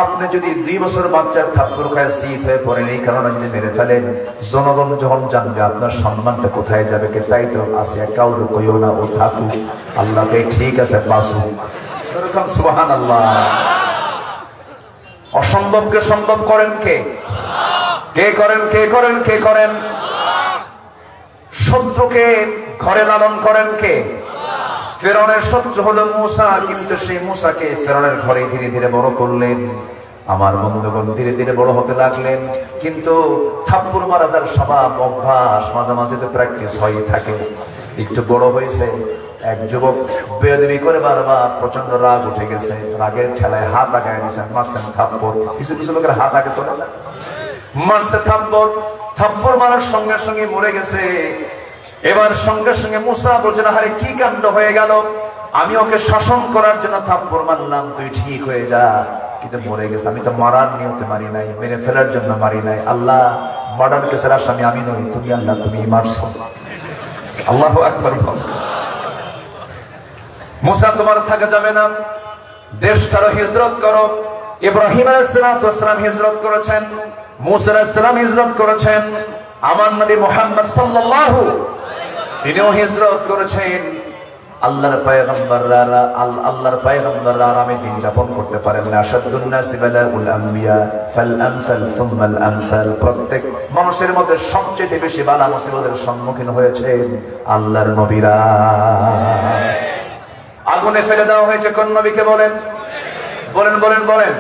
আপনি যদি 2 বছর বাচ্চার থাপ্পড় খায় শীত হয়ে পড়েন, এই কারণে যদি মেরে ফেলেন, জনগণ যখন জানবে আপনার সম্মানটা কোথায় যাবে? কে? তাই তো আসিয়া কাউরে কইও না, ও থাকুক, আল্লাহকে ঠিক আছে বাসুক। সুবহানাল্লাহ। অসম্ভবকে সম্ভব করেন কে? কে করেন? কে করেন? কে করেন? শত্রুকে ঘরে লালন করেন কে? ফেরাউনের শত্রু হলো মূসা, কিন্তু সেই মূসাকে ফেরাউনের ঘরে ধীরে ধীরে বড় করলেন। আমার বন্ধুগণ ধীরে ধীরে বড় হতে লাগলেন, কিন্তু থাপ্পড় মারা যার স্বভাব, অভ্যাস, মাঝে মাঝে তো প্র্যাকটিস হয়ে থাকে। একটু বড় হয়েছে, এক যুবক বেয়াদবি করে বারবার প্রচন্ড রাগ উঠে গেছে, রাগের ঠেলায় হাত আগায় দিয়েছেন, মারছেন থাপ্পড়। কিছু কিছু লোকের হাত আগে চলে না, মারছে থাপ্পড়। থাপ্পড় মারার সঙ্গে সঙ্গে মরে গেছে। এবার সঙ্গে সঙ্গে মুসা বলছেন, আরে কি কাণ্ড হয়ে গেল, আমি ওকে শাসন করার জন্য থাপ্পড় মারলাম, তুই ঠিক হয়ে যা, কিন্তু মরে গেছে। আমি তো মারার নিয়তে মারি নাই, মেরে ফেলার জন্য মারি নাই। আল্লাহ, মার্ডার কেসের আসামি আমি নই, তুমি আল্লাহ, তুমি মারছো। আল্লাহু আকবার। মুসা, তোমার থাকা যাবে না, দেশ ছাড়ো, হিজরত করো। ইব্রাহিম আলাইহিস সালাম হিজরত করেছেন, মুসা আলাইহিস সালাম হিজরত করেছেন, আমার নবী মুহাম্মদ সাল্লাল্লাহু তিনিও হিজরত করেছেন। আল্লাহর পয়গম্বররা আরামে দিন যাপন করতে পারেন না। আশাদুন নাসি বালাউল আম্বিয়া ফাল আমসাল সুম্মাল আমসাল। প্রত্যেক মানুষের মধ্যে সবচেয়ে বেশি বালা মুসিবতের সম্মুখীন হয়েছে আল্লাহর নবীরা। আগুনে ফেলে দেওয়া হয়েছে কোন নবীকে বলেন? বলেন বলেন বলেন।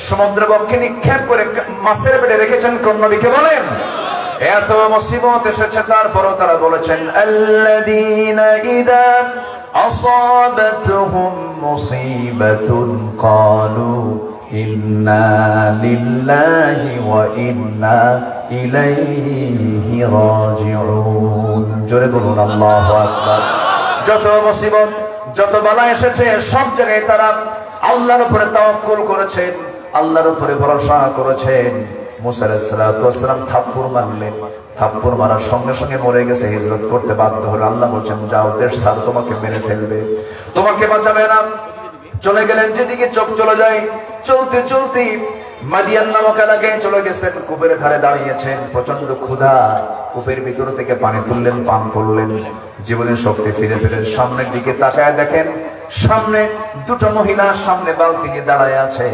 সমুদ্র বক্ষে নিক্ষেপ করে মাছের পেটে রেখেছেন কোন নবীকে বলেন? এত মুসিবত এসেছে, তারপরও তারা বলেছেন, আল্লাযীনা ইযা আসাবাতহুম মুসিবাতুন ক্বালু ইন্না লিল্লাহি ওয়া ইন্না ইলাইহি রাজিউন। জোরে বলুন আল্লাহু আকবার। যত মুসিবত, যত বালা এসেছে, সব জায়গায় তারা আল্লাহর উপরে তাওয়াক্কুল করেছেন, আল্লাহর উপরে ভরসা করেছেন। মুসা আলাইহিস সালাম থাপ্পড় মারলেন, থাপ্পড় মারার সঙ্গে সঙ্গে মরে গেছে, হিজরত করতে বাধ্য হলো। আল্লাহ বলছেন, যাও, দেশ ছাড়, তোমাকে মেরে ফেলবে, তোমাকে বাঁচাবে না। চলে গেলেন যেদিকে চোখ চলে যায়। চলতে চলতে মাদিয়ান নামক এলাকায় চলে গেছেন, কূপের ধারে দাঁড়িয়েছেন, প্রচন্ড ক্ষুধা। কূপের ভিতর থেকে পানি তুললেন, পান করলেন, জীবনের শক্তি ফিরে পেলেন। সামনের দিকে তাকায় দেখেন, সামনে দুটো মহিলা সামনে বালতি নিয়ে দাঁড়ায় আছে।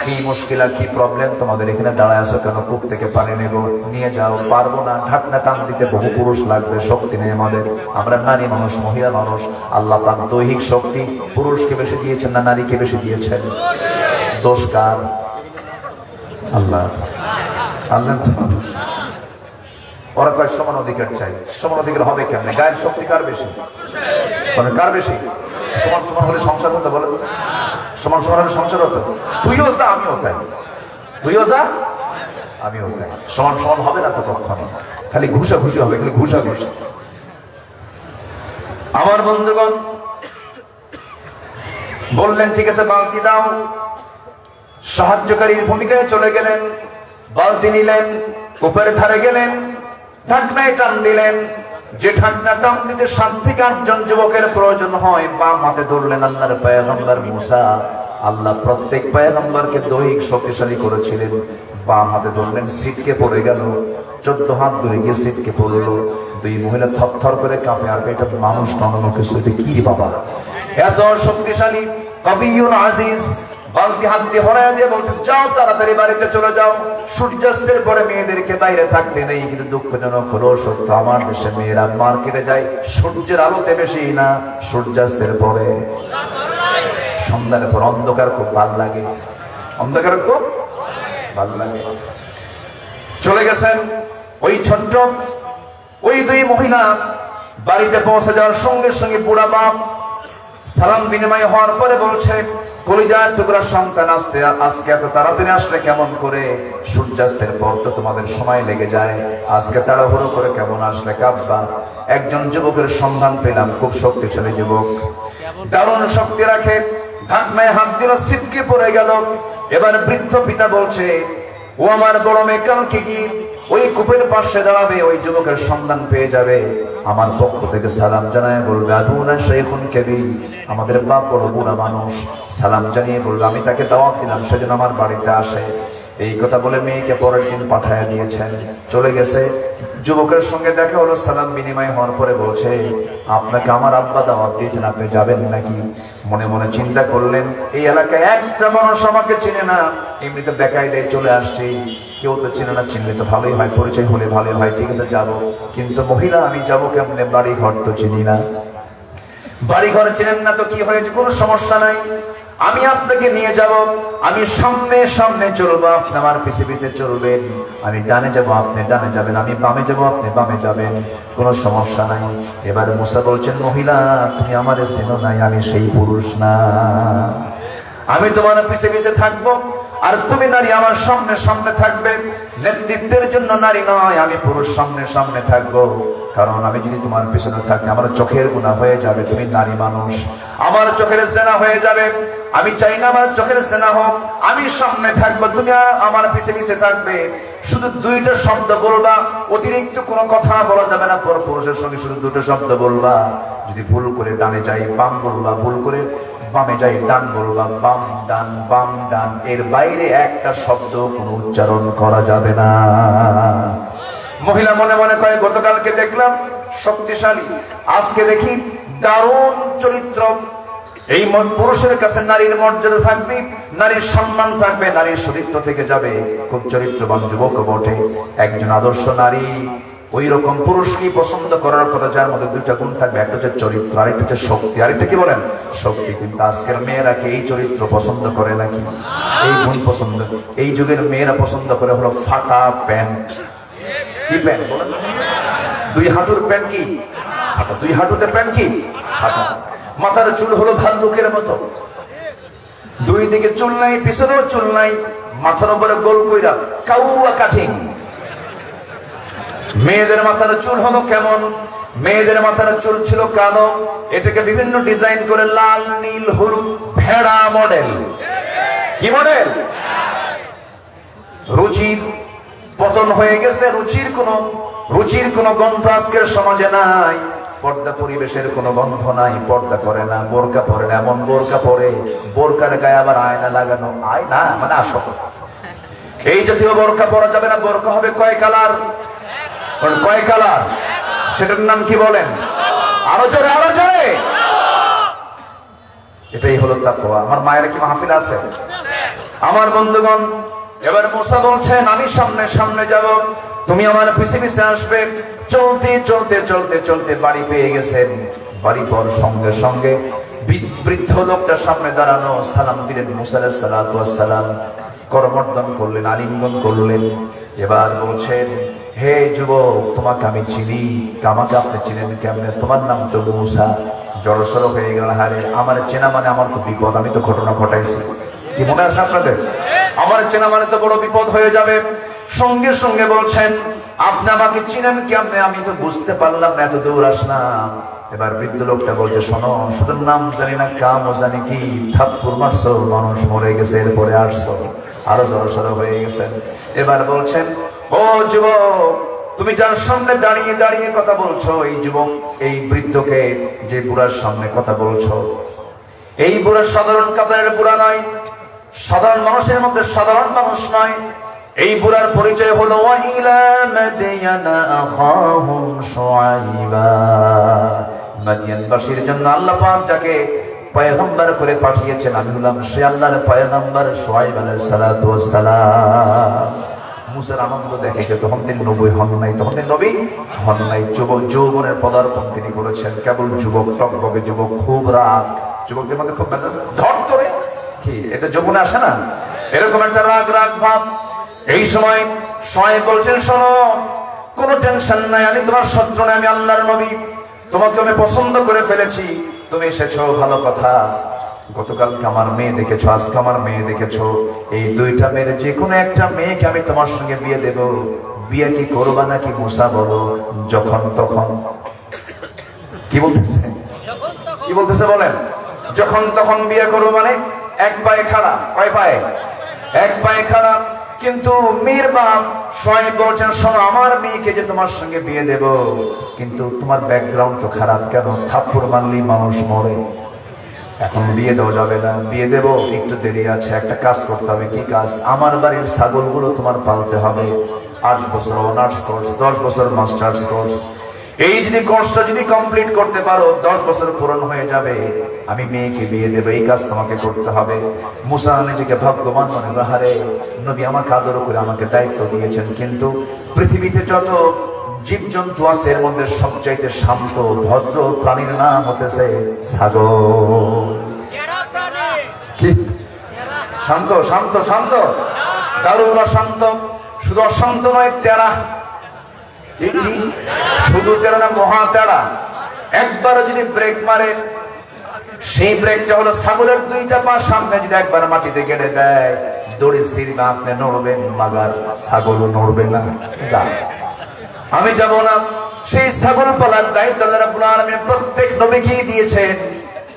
কি মুশকিলা, কি প্রবলেম, তোমাদের এখানে দাঁড়ায় আছো কেন? কূপ থেকে পানি নেব, নিয়ে যাও। পারবো না, ঢাকনা টান দিতে বহু পুরুষ লাগবে, শক্তি নেই আমাদের, আমরা নারী মানুষ, মহিলা মানুষ। আল্লাহ পাক দৈহিক শক্তি পুরুষকে বেশি দিয়েছেন না নারীকে বেশি দিয়েছেন? দোষ কার? আল্লাহ। আল্লাহ ওরা কয় সমান অধিকার চাই। সমান অধিকার হবে কেমনে? গায়ের শক্তি কার বেশি? কার বেশি? সমান সমান হলে সংসার হতে বলে, সমান সমান হলে সংসার হতো। তুইও যা, আমিও তাই, তুইও যা, আমিও তাই। সমান সমান হবে না তো কখনো, খালি ঘুষা ঘুষি হবে, খালি ঘুষা ঘুষি। আমার বন্ধুগণ বললেন, ঠিক আছে, বালতি দাও। সাহায্যকারীর ভূমিকায় চলে গেলেন, বালতি নিলেন, কূপের ধারে গেলেন, ঢাকনায় টান দিলেন। যে ঢাকনা টান দিতে 7 থেকে 8 জন যুবকের প্রয়োজন হয়, বাম হাতে ধরলেন আল্লাহর পয়গম্বর মুসা। আল্লাহ প্রত্যেক পয়গম্বরকে দৈহিক শক্তিশালী করেছিলেন। বাম হাতে ধরলেন, সিটকে পড়ে গেল। 14 হাত দূরে গিয়ে সিটকে পড়লো। দুই মহিলা থরথর করে কাঁপে, আর এটা মানুষ নন কিছু, এটা কি বাবা, এত শক্তিশালী কবিউল আজিজ। বালতি হাত দিয়ে হরাইয়া দিয়ে বলতে, যাও তাড়াতাড়ি বাড়িতে চলে যাও, সূর্যাস্তের পরে মেয়েদেরকে বাইরে থাকতে নেই। কিন্তু দুঃখজনক হলো সত্য, আমার দেশে মেয়েরা মার্কেটে যায় সূর্যের আলোতে বেশি না, সূর্যাস্তের পরে। সন্ধ্যার পর অন্ধকার খুব ভালো লাগে, অন্ধকার খুব ভালো লাগে। চলে গেছেন ওই ছোট্ট ওই দুই মহিলা। বাড়িতে পৌঁছে যাওয়ার সঙ্গে সঙ্গে বুড়া বাপ সালাম বিনিময় হওয়ার পরে বলছে, কলিজার টুকরা সন্তান, আজকে এত তাড়াতাড়ি আসলে কেমন করে? সূর্যাস্তের পর তো তোমাদের সময় লেগে যায়, আজকে তাড়াহুড়ো করে কেমন আসলে? কাব্বা। একজন যুবকের সন্ধান পেলাম, খুব শক্তিশালী যুবক, দারুণ শক্তি রাখে। ঢাকনায় হাত দিল, ছিটকে পড়ে গেল। এবার বৃদ্ধ পিতা বলছে, ও আমার বড় মেয়ে, কালকে কি ওই কূপের পাশে দাঁড়াবে, ওই যুবকের সন্ধান পেয়ে যাবে, আমার পক্ষ থেকে সালাম জানায় বলবে, আবুনা শাইখুন কাবীর, আমাদের বাপ বড় বুড়া মানুষ। সালাম জানিয়ে বলবে, আমি তাকে দাওয়াত দিলাম, সেজন্য আমার বাড়িতে আসে। এই কথা বলে মেয়েকে পরের দিন পাঠায় দিয়েছেন, চলে গেছে। যুবকের সঙ্গে দেখা হলো, সালাম বিনিময় হওয়ার পরে বলছে, আপনাকে আমার আব্বা দাওয়াত দিয়েছেন, আপনি যাবেন নাকি? মনে মনে চিন্তা করলেন, এই এলাকায় একটা মানুষ আমাকে চিনে না, এমনিতে বেকায়দায় চলে আসছে, কেউ তো চিনে না, চিনলে তো ভালোই হয়, পরিচয় হলে ভালোই হয়, ঠিক আছে যাবো। কিন্তু মহিলা, আমি যাবো কেমনে? বাড়ি ঘর তো চিনি না। বাড়ি ঘর চিনেন না তো কি হয়েছে? কোনো সমস্যা নাই, আমি আপনাকে নিয়ে যাব, আমি সামনে সামনে চলবো, আপনি আমার পিছে পিছে চলবেন। আমি ডানে যাব, আপনি ডানে যাবেন, আমি বামে যাব, আপনি বামে যাবেন, কোনো সমস্যা নাই। এবার মুসা বলছেন, মহিলা তুমি আমারে চেনো নাই, আমি সেই পুরুষ না, আমি তোমার পিছে পিছে থাকবো, আর তুমি নারী আমার সামনে সামনে থাকবে। নেতৃত্বের জন্য নারী নয়, আমি পুরুষ সামনে সামনে থাকবো, কারণ আমি যদি তোমার পিছনে থাকি আমার চোখের গুনাহ হয়ে যাবে, তুমি নারী মানুষ, আমার চোখের জেনা হয়ে যাবে। আমি চাই না আমার চোখের জেনা হোক, আমি সামনে থাকবো, তুমি আমার পিছে পিছে থাকবে। শুধু দুইটা শব্দ বলবা, অতিরিক্ত কোনো কথা বলা যাবে না। পুরুষের সঙ্গে শুধু দুটো শব্দ বলবা, যদি ভুল করে ডানে যাই বাম বলবা, ভুল করে বামে যাই ডান বলবা, বাম ডান বাম ডান, এর বাইরে একটা শব্দ কোনো উচ্চারণ করা যাবে না। মহিলা মনে মনে কয়, গতকালকে দেখলাম শক্তিশালী, আজকে দেখি দারুণ চরিত্র। এই পুরুষের কাছে নারীর মর্যাদা থাকবে, নারীর সম্মান থাকবে, নারীর চরিত্র থেকে যাবে, খুব চরিত্রবান যুবক বটে, একজন আদর্শ নারী। ওই রকম পুরুষকে পছন্দ করার কথা, যার মধ্যে দুইটা গুণ থাকবে, একটা হচ্ছে চরিত্র, আরেকটা হচ্ছে শক্তি। আরেকটা কি বলেন? শক্তি। কিন্তু আজকের মেয়েরা কি এই চরিত্র পছন্দ করে নাকি? এই গুণ পছন্দ। এই যুগের মেয়েরা পছন্দ করে হলো ফাটা প্যান্ট। কি প্যান্ট বলেন? দুই হাঁটুর প্যান্ট কি ফাটা, দুই হাঁটুতে প্যান্ট কি ফাটা। মাথার চুল হলো ভাল্লুকের মতো, দুই দিকে চুল নাই, পিছনেও চুল নাই, মাথার উপরে গোল কইরা কাউয়া কাটিং। মেয়েদের মাথার চুল হলো কেমন? মেয়েদের মাথার চুল ছিল কালো, এটাকে বিভিন্ন ডিজাইন করে লাল নীল হলুদ ভেড়া মডেল। কি মডেল? রুচির পতন হয়ে গেছে, রুচির কোন গন্ধ আজকের সমাজে নাই। পর্দা পরিবেশের কোন গন্ধ নাই, পর্দা করে না, বোরকা পরে না, এমন বোরকা পরে বোরকার গায়ে আবার আয়না লাগানো, আয়না মানে আসল। এই জাতীয় বোরকা পরা যাবে না। বোরকা হবে কয় কালার? কয় কালার? সেটার নাম কি বলেন? আরো জোরে, আরো জোরে। এটাই হলো তাকওয়া। আমার মায়ের কি মাহফিল আছে? আমার বন্ধুগণ, এবার মুসা বলছেন, আমি সামনে সামনে যাব, তুমি আমার পিছে পিছে আসবে। চলতে চলতে চলতে চলতে বাড়ি পেয়ে গেছেন। বাড়ি পর সঙ্গে সঙ্গে বৃদ্ধ লোকটার সামনে দাঁড়ানো, সালাম দিলেন মুসা আলাইহিস সালাতু ওয়াস সালাম, করমর্দন করলেন, আলিঙ্গন করলেন। এবার বলছেন, হে যুবক, তোমাকে আমি চিনি, আমাকে আপনি চিনেন কেমনে? তোমার নাম তো মুসা। জড়সড় হয়ে গেল, হারে আমার চেনা মানে আমার তো বিপদ, আমি তো ঘটনা ঘটাইছি। কি মনে আছে আপনাদের? আমার চেনা মানে তো বড় বিপদ হয়ে যাবে। সঙ্গে সঙ্গে বলছেন, আপনি আমাকে চিনেন কেমনে? আমি তো বুঝতে পারলাম না, এত দূর আসলাম। এবার বৃদ্ধ লোকটা বলছে, শোনো, শুধু নাম জানি না, কামও জানি কি, থাপ্পড় মারছো, মানুষ মরে গেছে, এরপরে আসছো। আরো জড়সড় হয়ে গেছেন। এবার বলছেন, ও যুবক, তুমি যার সামনে দাঁড়িয়ে দাঁড়িয়ে কথা বলছো, এই যুবক, এই বৃদ্ধকে, যে বুড়ার সামনে কথা বলছো, এই বুড়া সাধারণ কাতারের বুড়া নয়, সাধারণ মানুষের মধ্যে সাধারণ মানুষ নয়। এই বুড়ার পরিচয় হলো ওয়াইলা মাদিয়ানা আখাহুম শুআইবা। মাদিয়ানবাসীর জন্য আল্লাহ পাক যাকে পয়গম্বর করে পাঠিয়েছেন, আমি হলাম সে আল্লাহর পয়গম্বর শুআইব আলাইহিস সালাতু ওয়াস সালাম। মুসার আনন্দ দেখে যে তখন তিনি নবী হন নাই, তখন তিনি নবী হন নাই, যৌবনের পদার্পণ তিনি করেছেন। কেবল যুবক, টকবকে যুবক, খুব রাগ, যুবকদের মধ্যে খুব মেজাজ ধর ধরে, কি এটা যৌবনে আসে না, এরকম একটা রাগ রাগ ভাব। এই সময় শুআইব বলছেন, শোনো, কোনো টেনশন নাই, আমি তোমার শত্রু নই, আমি আল্লাহর নবী, তোমাকে আমি পছন্দ করে ফেলেছি, তুমি এসেছো, ভালো কথা। গতকালকে আমার মেয়ে দেখেছো, আজকে আমার মেয়ে দেখেছো, এই দুইটা মেয়ের যে কোনো একটা মেয়েকে আমি তোমার সঙ্গে বিয়ে দেব। বিয়ে কি করবা নাকি মুসা বলো? যখন তখন। কি বলতেছে? কি বলতেছে বলেন? যখন তখন বিয়ে করবো মানে এক পায়ে খাড়া। কয় পায়ে? এক পায়ে খাড়া। কিন্তু মেয়ের বাপ শুআইব বলছেন, শোনো, আমার মেয়েকে যে তোমার সঙ্গে বিয়ে দেব, কিন্তু তোমার ব্যাকগ্রাউন্ড তো খারাপ, কেন? থাপ্পড় মারলেই মানুষ মরে, এখন বিয়ে দেওয়া যাবে না। বিয়ে দেব, একটু দেরি আছে, একটা কাজ করতে হবে। কি কাজ? আমার বাড়ির ছাগলগুলো তোমার পালতে হবে। 8 বছর অনার্স কোর্স, 10 বছর মাস্টার্স কোর্স, এই যদি কোর্সটা যদি কমপ্লিট করতে পারো, 10 বছর পূরণ হয়ে যাবে, আমি মেয়েকে বিয়ে দেবো, এই কাজ তোমাকে করতে হবে। মুসা নিজেকে ভাগ্যবান মনে হলো, হারে নবী আমাকে আদর করে আমাকে দায়িত্ব দিয়েছেন। কিন্তু পৃথিবীতে যত জীবজন্তু আছে, এর মধ্যে সবচাইতে শান্ত ভদ্র প্রাণীর নাম হতেছে ছাগল। কি শান্ত শান্ত শান্ত, দারুণ অশান্ত। শুধু অশান্ত নয়, তেরা। শুধু তেরা না, মহা তেরা। একবার যদি ব্রেক মারে, সেই ব্রেকটা হলো ছাগলের দুইটা পা সামনে যদি একবার মাটিতে গেড়ে দেয়, দড়ি ছিঁড়বে, আপনি নড়বেন মাগার, ছাগলও নড়বে না। যা, আমি যাব না। সেই ছাগল পালার দায়িত্ব আল্লাহ রাব্বুল আলামিন প্রত্যেক নবীকেই দিয়েছেন।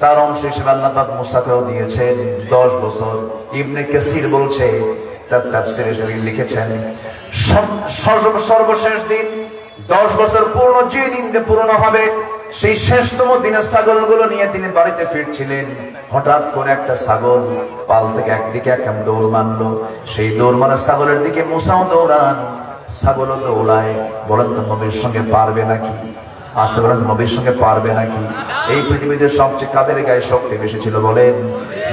তার অংশ হিসেবে আল্লাহ পাক মুসাকেও দিয়েছেন 10 বছর। ইবনে কাসির বলছে, তার তাফসীরে লিখেছেন, সর্বশেষ দিন 10 বছর পূর্ণ যে দিন পূর্ণ হবে, সেই শেষতম দিনে ছাগলগুলো নিয়ে তিনি বাড়িতে ফিরছিলেন। হঠাৎ করে একটা ছাগল পাল থেকে একদিকে একদম দৌড় মারলো। সেই দৌড় মারা ছাগলের দিকে মুসাও দৌড়ান, ছাগলও দৌড়ায়। বলেন তো নবীর সঙ্গে পারবে নাকি? আসতে বলেন, নবীর সঙ্গে পারবে নাকি? এই পৃথিবীতে সবচেয়ে কাদের গায়ে শক্তি বেশি ছিল বলেন?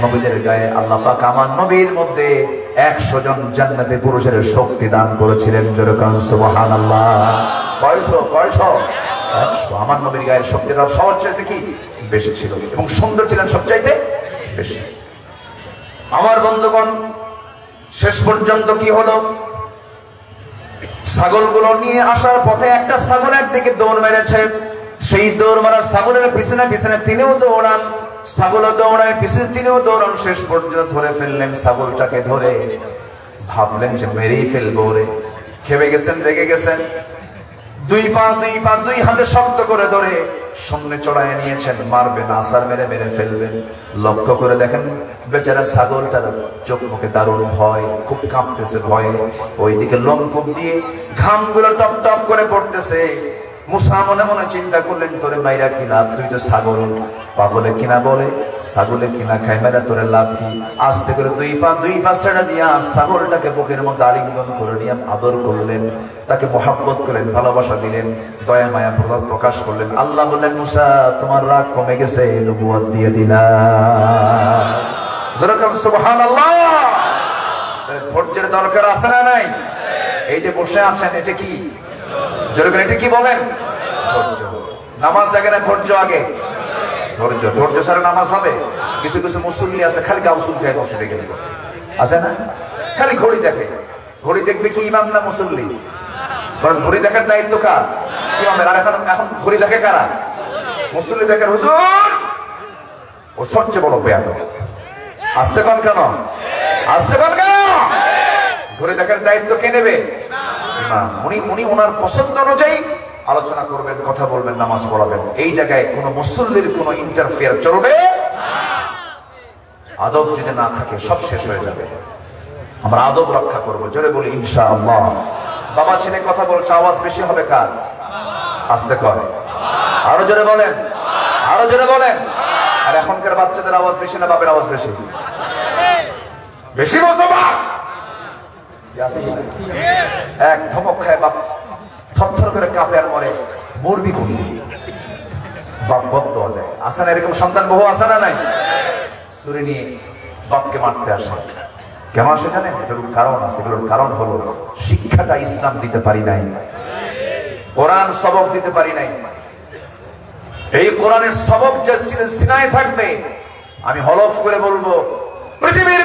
নবীদের গায়ে। আল্লাহ পাক আমার নবীর মধ্যে 100 জন জান্নাতি পুরুষের শক্তি দান করেছিলেন। যেরকম সুবহানাল্লাহ। কয়শো? 100। আমার নবীর গায়ের শক্তিটা সবচাইতে কি বেশি ছিল, এবং সুন্দর ছিলেন সবচাইতে বেশি। আমার বন্ধুগণ, শেষ পর্যন্ত কি হলো? ছাগলগুলো নিয়ে আসার পথে একটা ছাগল একদিকে দৌড় মেরেছে। সেই দৌড় মারা ছাগলের পিছনে পিছনে তিনিও দৌড়ান, ছাগলও দৌড়ায়, পিছনে তিনিও দৌড়ান। শেষ পর্যন্ত ধরে ফেললেন ছাগলটাকে। ধরে ভাবলেন যে মেরেই ফেলবো রে। খেপে গেছেন, রেগে গেছেন। দুই হাতে শক্ত করে ধরে সামনে চড়াইয়ে নিয়েছেন। মারবেন, আসার মেরে মেরে ফেলবেন। লক্ষ্য করে দেখেন বেচারা ছাগলটার চোখ মুখে দারুণ ভয়, খুব কাঁপতেছে ভয়ে। ওইদিকে লোমকূপ দিয়ে ঘামগুলো টপ টপ করে পড়তেছে। মুসা মনে মনে চিন্তা করলেন, তোরে মাইরা কি লাভ? তুই তো ছাগল। পাগলে কিনা বলে, ছাগলে কিনা খাই, মেরা তোরে লাভ কি? আস্তে করে দুই পা ছেড়ে দিয়া ছাগলটাকে বুকের মধ্যে আলিঙ্গন করে নিয়ে আদর করলেন, তাকে মহাব্বত করলেন, ভালোবাসা দিলেন, দয়া মায়া প্রকাশ করলেন। আল্লাহ বললেন, মুসা তোমার রাগ কমে গেছে, নবুয়ত দিয়ে দিলাম। যেরকম সুবহানাল্লাহ। ধৈর্যের দরকার আছে না নাই? এই যে বসে আছেন, এটা কি? যেরকম এটা কি বলেন? ধৈর্য। নামাজ দেখে না ধৈর্য আগে? ধৈর্য। ধৈর্য ছাড়া নামাজ হবে? কিছু কিছু মুসল্লি আছে খালি গাউসুল খেয়ে বসে দেখে দেবে, আছে না? খালি ঘড়ি দেখে। ঘড়ি দেখবে কি ইমাম না মুসল্লি? কারণ ঘড়ি দেখার দায়িত্ব কার? ইমামের। আর এখন ঘড়ি দেখে কারা? মুসল্লি দেখেন হুজুর। ও সবচেয়ে বড় বেয়াদব। আসতে কন কেন? আসতে কন কেন? ঘড়ি দেখার দায়িত্ব কে নেবে? উনি ওনার পছন্দ অনুযায়ী আলোচনা করবেন, কথা বলবেন, নামাজ পড়াবেন। এই জায়গায় কোন মুসল্লির কোন ইন্টারফেয়ার চলবে। আদব যদি না থাকে সব শেষ হয়ে যাবে। আমরা আদব রক্ষা করবো। জোরে বলি ইনশাআল্লাহ। বাবা ছেলে কথা বলছে, আওয়াজ বেশি হবে কার? আসতে কয়। আরো জোরে বলেন, আরো জোরে বলেন। আর এখনকার বাচ্চাদের আওয়াজ বেশি না বাপের আওয়াজ বেশি? বেশি বলছো বাপ। এক ধমক খায় বাপ থরথর করে কাঁপে আর মরে, মরবি কোন বাপ বদ্ধ দেয়। আসে না এরকম সন্তান বহু? আসে না নাই? ছুরি নিয়ে বাপকে মারতে আসে। কেন আসে জানেন? এগুলোর কারণ আছে। এগুলোর কারণ হলো শিক্ষাটা ইসলাম দিতে পারি নাই, কোরআন সবক দিতে পারি নাই। এই কোরআনের সবক যে সিনায় থাকবে, আমি হলফ করে বলবো পৃথিবীর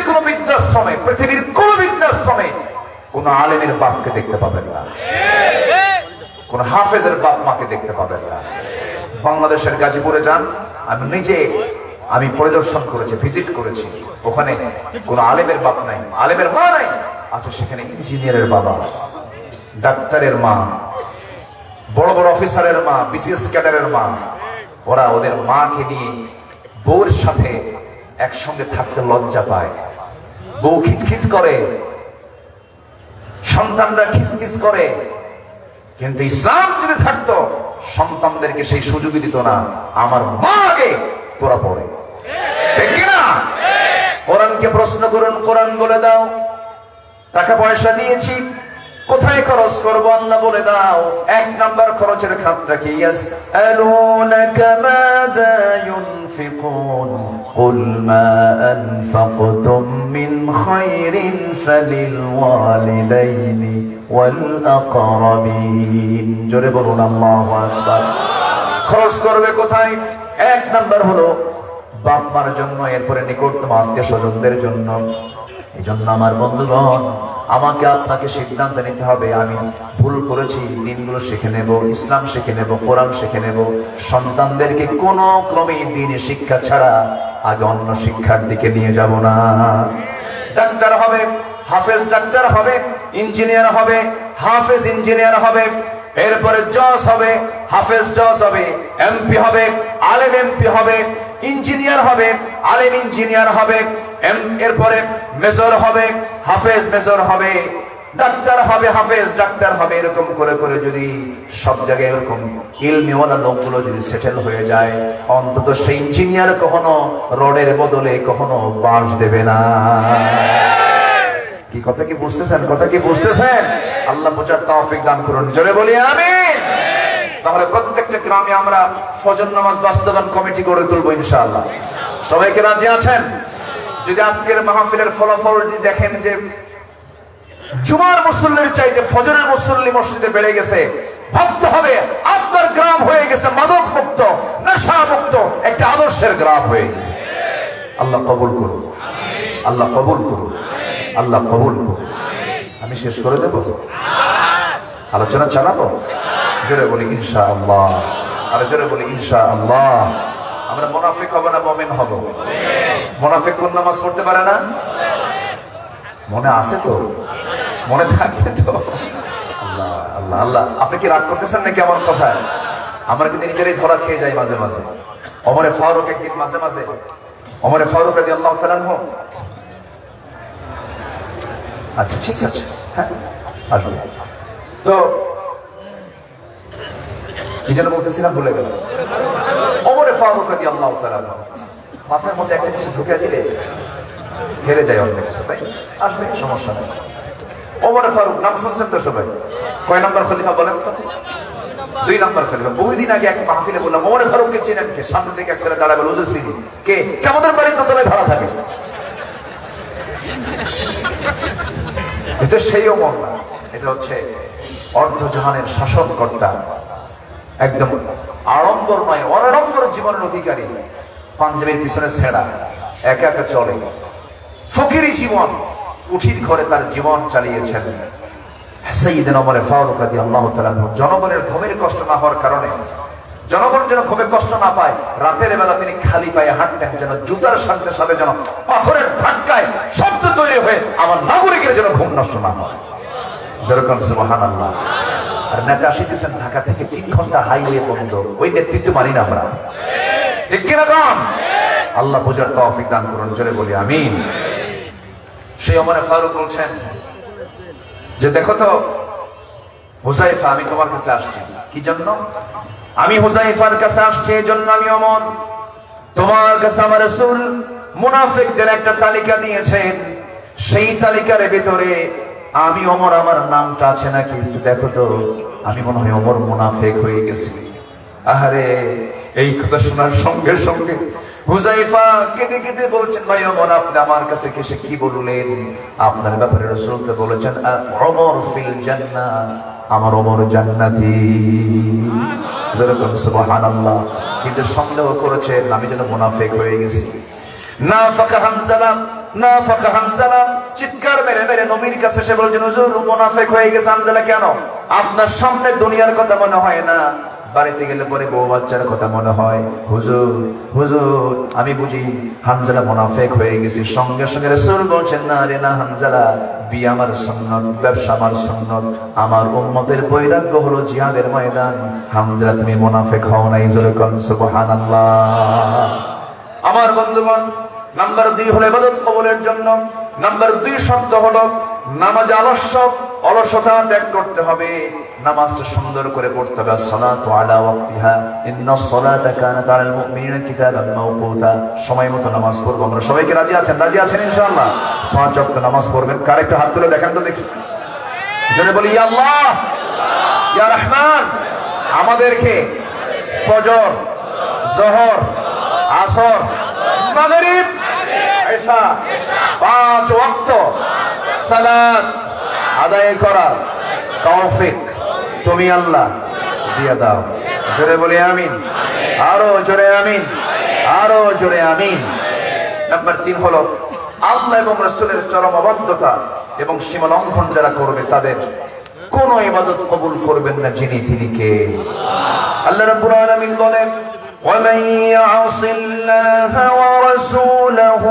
কোন বৃদ্ধাশ্রমে কোন আলেমের বাপকে দেখতে পাবেন না, কোন হাফেজের বাপ মাকে দেখতে পাবেন না। বাংলাদেশের গাজীপুরে যান, আমি পরিদর্শন করেছি, ভিজিট করেছি। ওখানে কোন আলেমের বাপ নাই, আলেমের মা নাই। আচ্ছা, সেখানে ইঞ্জিনিয়ারের বাবা, ডাক্তারের মা, বড় বড় অফিসারের মা, বিসিএস ক্যাডারের মা, ওরা ওদের মাকে নিয়ে বউর সাথে একসঙ্গে থাকতে লজ্জা পায়। বউ খিটখিট করে, সন্তানরা খিসখিস করে। কিন্তু ইসলাম যদি থাকতো, সন্তানদেরকে সেই সুযোগই দিত না। আমার মা আগে, তোরা পড়ে। ঠিক কিনা? কোরআনকে প্রশ্ন করুন, কোরআন বলে দাও। টাকা পয়সা দিয়েছি, কোথায় খরচ করবো আল্লাহ বলে দাও। 1 নাম্বার খরচের খাতটা কি? ইয়াসআলুনাকা মাযা ইউনফিকুন কুল মা আনফাকতুম মিন খায়রিন ফালিল ওয়ালিদাইনি ওয়াল আকরাবিন। জোরে বলুন আল্লাহু আকবার। খরচ করবে কোথায়? 1 নাম্বার হলো বাপ মার জন্য, এরপরে নিকটতম আত্মীয় স্বজনদের জন্য, এই জন্য আমার বন্ধুগণ, আমাকে আপনাকে সিদ্ধান্ত নিতে হবে, আমি ভুল করেছি, দিনগুলো শিখে নেব, ইসলাম শিখে নেব, কোরআন শিখে নেব। সন্তানদেরকে কোনো ক্রমে দিনে শিক্ষা ছাড়া আগে অন্য শিক্ষার দিকে নিয়ে যাব না। ডাক্তার হবে, হাফেজ ডাক্তার হবে, ইঞ্জিনিয়ার হবে, হাফেজ ইঞ্জিনিয়ার হবে, এরপরে জজ হবে, হাফেজ জজ হবে, এমপি হবে, আলেম এমপি হবে, ইঞ্জিনিয়ার হবে, আলেম ইঞ্জিনিয়ার হবে, এরপরে মেজর হবে, হাফেজ মেজর হবে, ডাক্তার হবে, হাফেজ ডাক্তার হবে। এরকম করে করে যদি সব জায়গায় এরকম ইলমিওয়ালা লোকগুলো যদি সেটেল হয়ে যায়, অন্তত সেই ইঞ্জিনিয়ার কখনো রডের বদলে কখনো বাঁশ দেবে না। কি কথা কি বুঝতেছেন? কথা কি বুঝতেছেন? আল্লাহ বোঝার তৌফিক দান করুন, জোরে বলি আমিন। তাহলে প্রত্যেকটা গ্রামে আমরা ফজর নামাজ বাস্তবায়ন কমিটি গড়ে তুলবো ইনশাআল্লাহ। সবাইকে রাজি আছেন? যদি আজকের মাহফিলের ফলাফল যদি দেখেন যে জুমার মুসল্লির চাইতে ফজরের মুসল্লি মসজিদে বেড়ে গেছে, ভাবতে হবে আপনার গ্রাম হয়ে গেছে মাদক মুক্ত, নেশা মুক্ত একটা আদর্শের গ্রাম হয়ে গেছে। আল্লাহ কবুল করুন, আল্লাহ কবুল করুন, আল্লাহ কবুল করুন। আমি শেষ করে দেব, আলোচনা চালাবো, জোরে বলি ইনশাআল্লাহ, আর জোরে বলি ইনশাআল্লাহ। আমরা মুনাফিক হব না মুমিন হব? মুনাফিক কোন নামাজ পড়তে পারে না? মনে আছে তো? মনে থাকবে তো? আল্লাহ আল্লাহ আল্লাহ। আপনি কি রাগ করতেছেন নাকি আমার কথায়? আমরা কিন্তু নিজেরাই ধরা খেয়ে যাই মাঝে মাঝে। ওমরে ফারুক একদিন মাঝে মাঝে, ওমরে ফারুক রাদিয়াল্লাহু তাআলা আনহু, আচ্ছা ঠিক আছে, হ্যাঁ আসবে তো, কি যেন বলতেছিলাম ভুলে গেলাম। ওমরে ফারুক রাদিয়াল্লাহু তাআলা আনহু মাথার মধ্যে একটা কিছু ঢুকে দিলে হেরে যায় অনেক কিছু, তাই আসবে, সমস্যা নেই। ওমরে ফারুক নাম শুনছেন তো সবাই? কয় নম্বর খলিফা বলেন তো? 2 নম্বর খলিফা। বহুদিন আগে এক মাহফিলে বললাম ওমরে ফারুককে চেনেন কে? সামনে থেকে এক ছেলে দাঁড়াবে, হুজুর চিনি। কে? আমাদের বাড়ির দোতলায় ভাড়া থাকে। এটা সেই ওমর না, এটা হচ্ছে অর্ধজাহানের শাসনকর্তা, একদম আড়ম্বর নয় অনাড়ম্বর জীবনের অধিকারী, পাঞ্জাবের পিছনে ছেঁড়া, একা একা চলে, ফকিরি জীবন, কুঠির ঘরে তার জীবন চালিয়েছেন সাইয়েদনা ওমর ফারুক রাদিয়াল্লাহু তাআলা। জনগণের ঘুমের কষ্ট না হওয়ার কারণে, জনগণ যেন ঘুমে কষ্ট না পায়, রাতের বেলা তিনি খালি পায়ে হাঁটতেন, যেন জুতার সাথে সাথে যেন পাথরের ধাক্কায় শব্দ তৈরি হয়ে আমার নাগরিকের যেন ঘুম নষ্ট না হয়। যেরকম সুবহানাল্লাহ। আর নেতা আসিতেছেন ঢাকা থেকে, 3 ঘন্টা হাইওয়ে বন্ধ, ওই নেতৃত্ব মানি না আমরা, ঠিক কিনা কম? আল্লাহ বোঝার তৌফিক দান করুন, জোরে বলি আমিন। সেই ওমর ফারুক বলছেন যে দেখো তো হুযায়ফা, আমি তোমার কাছে আসছি কি জন্য? আমি হুযায়ফার কাছে আসছি এই জন্য, আমি ওমর, তোমার কাছে আমার রাসূল মুনাফিকদের একটা তালিকা দিয়েছেন, সেই তালিকার ভিতরে আমি ওমর, আমার নামটা আছে নাকি একটু দেখো তো, আমি মনে হয় ওমর মুনাফিক হয়ে গেছি। আহারে, এই কথা শোনার সঙ্গে সঙ্গে হুযায়ফা কেঁদে কেঁদে বলছেন, ভাই ওমর, আপনি আমার কাছে এসে কি বললেন? আপনার ব্যাপারে রাসূল তো বলেছেন ওমর ফিল জান্নাহ, আমার ওমর জান্নাতি। যেরকম সুবহানাল্লাহ। কিন্তু সন্দেহ করেছেন আমি যেন মুনাফিক হয়ে গেছি। নাফাকা হানজালা, নাফাকা হানজালা চিৎকার মেরে মেরে নবীর কাছে এসে বলছেন, হুজুর মুনাফিক হয়ে গেছে হানজালা। কেন? আপনার সামনে দুনিয়ার কথা মনে হয় না, বাড়িতে গেলে পরে বউ বাচ্চার কথা মনে হয়। হুজুর হুজুর, আমি বুঝি হানজালা মুনাফিক হয়ে গেছি। সঙ্গে সঙ্গে রাসূল বলছেন, না রে না হানজালা, বিয়ে আমার সুন্নাত, ব্যবসা আমার সুন্নাত, আমার উম্মতের বৈরাগ্য হলো জিহাদের ময়দান। হানজালা, তুমি মুনাফিক হও নাই। যেরকম সুবহানাল্লাহ। আমার বন্ধুগণ, নাম্বার 2 হলো ইবাদত কবুলের জন্য। নাম্বার 2 শর্ত হলো নামাজ অলসতা ত্যাগ করতে হবে, নামাজটা সুন্দর করে পড়তে হবে। আসসালাতু আলা ওয়াক্তিহা, ইন্নাস সালাতা কানাত আলাল মুমিনিনা কিতাবান মাওকুতা। সময় মতো নামাজ পড়বো আমরা। সবাইকে রাজি আছেন? রাজি আছেন ইনশাআল্লাহ? 5 ওয়াক্ত নামাজ পড়বেন। কার একটা হাত তুলে দেখেন তো দেখি, জোরে বলি ইয়া আল্লাহ, ইয়া রহমান। আমাদেরকে ফজর, যোহর, আসর, মাগরিব, ইশা 5 ওয়াক্ত সালাত আদায় করার তৌফিক তুমি আল্লাহ দিয়ে দাও। জোরে বলি আমিন, আরো জোরে আমিন, আরো জোরে আমিন। নাম্বার 3 হলো আল্লাহ এবং রাসূলের চরম অবাধ্যতা এবং সীমা লঙ্ঘন যারা করবে তাদের কোন ইবাদত কবুল করবেন না যিনি তিনি কে? আল্লাহ রাব্বুল আলামিন বলেন ومن يعص الله ورسوله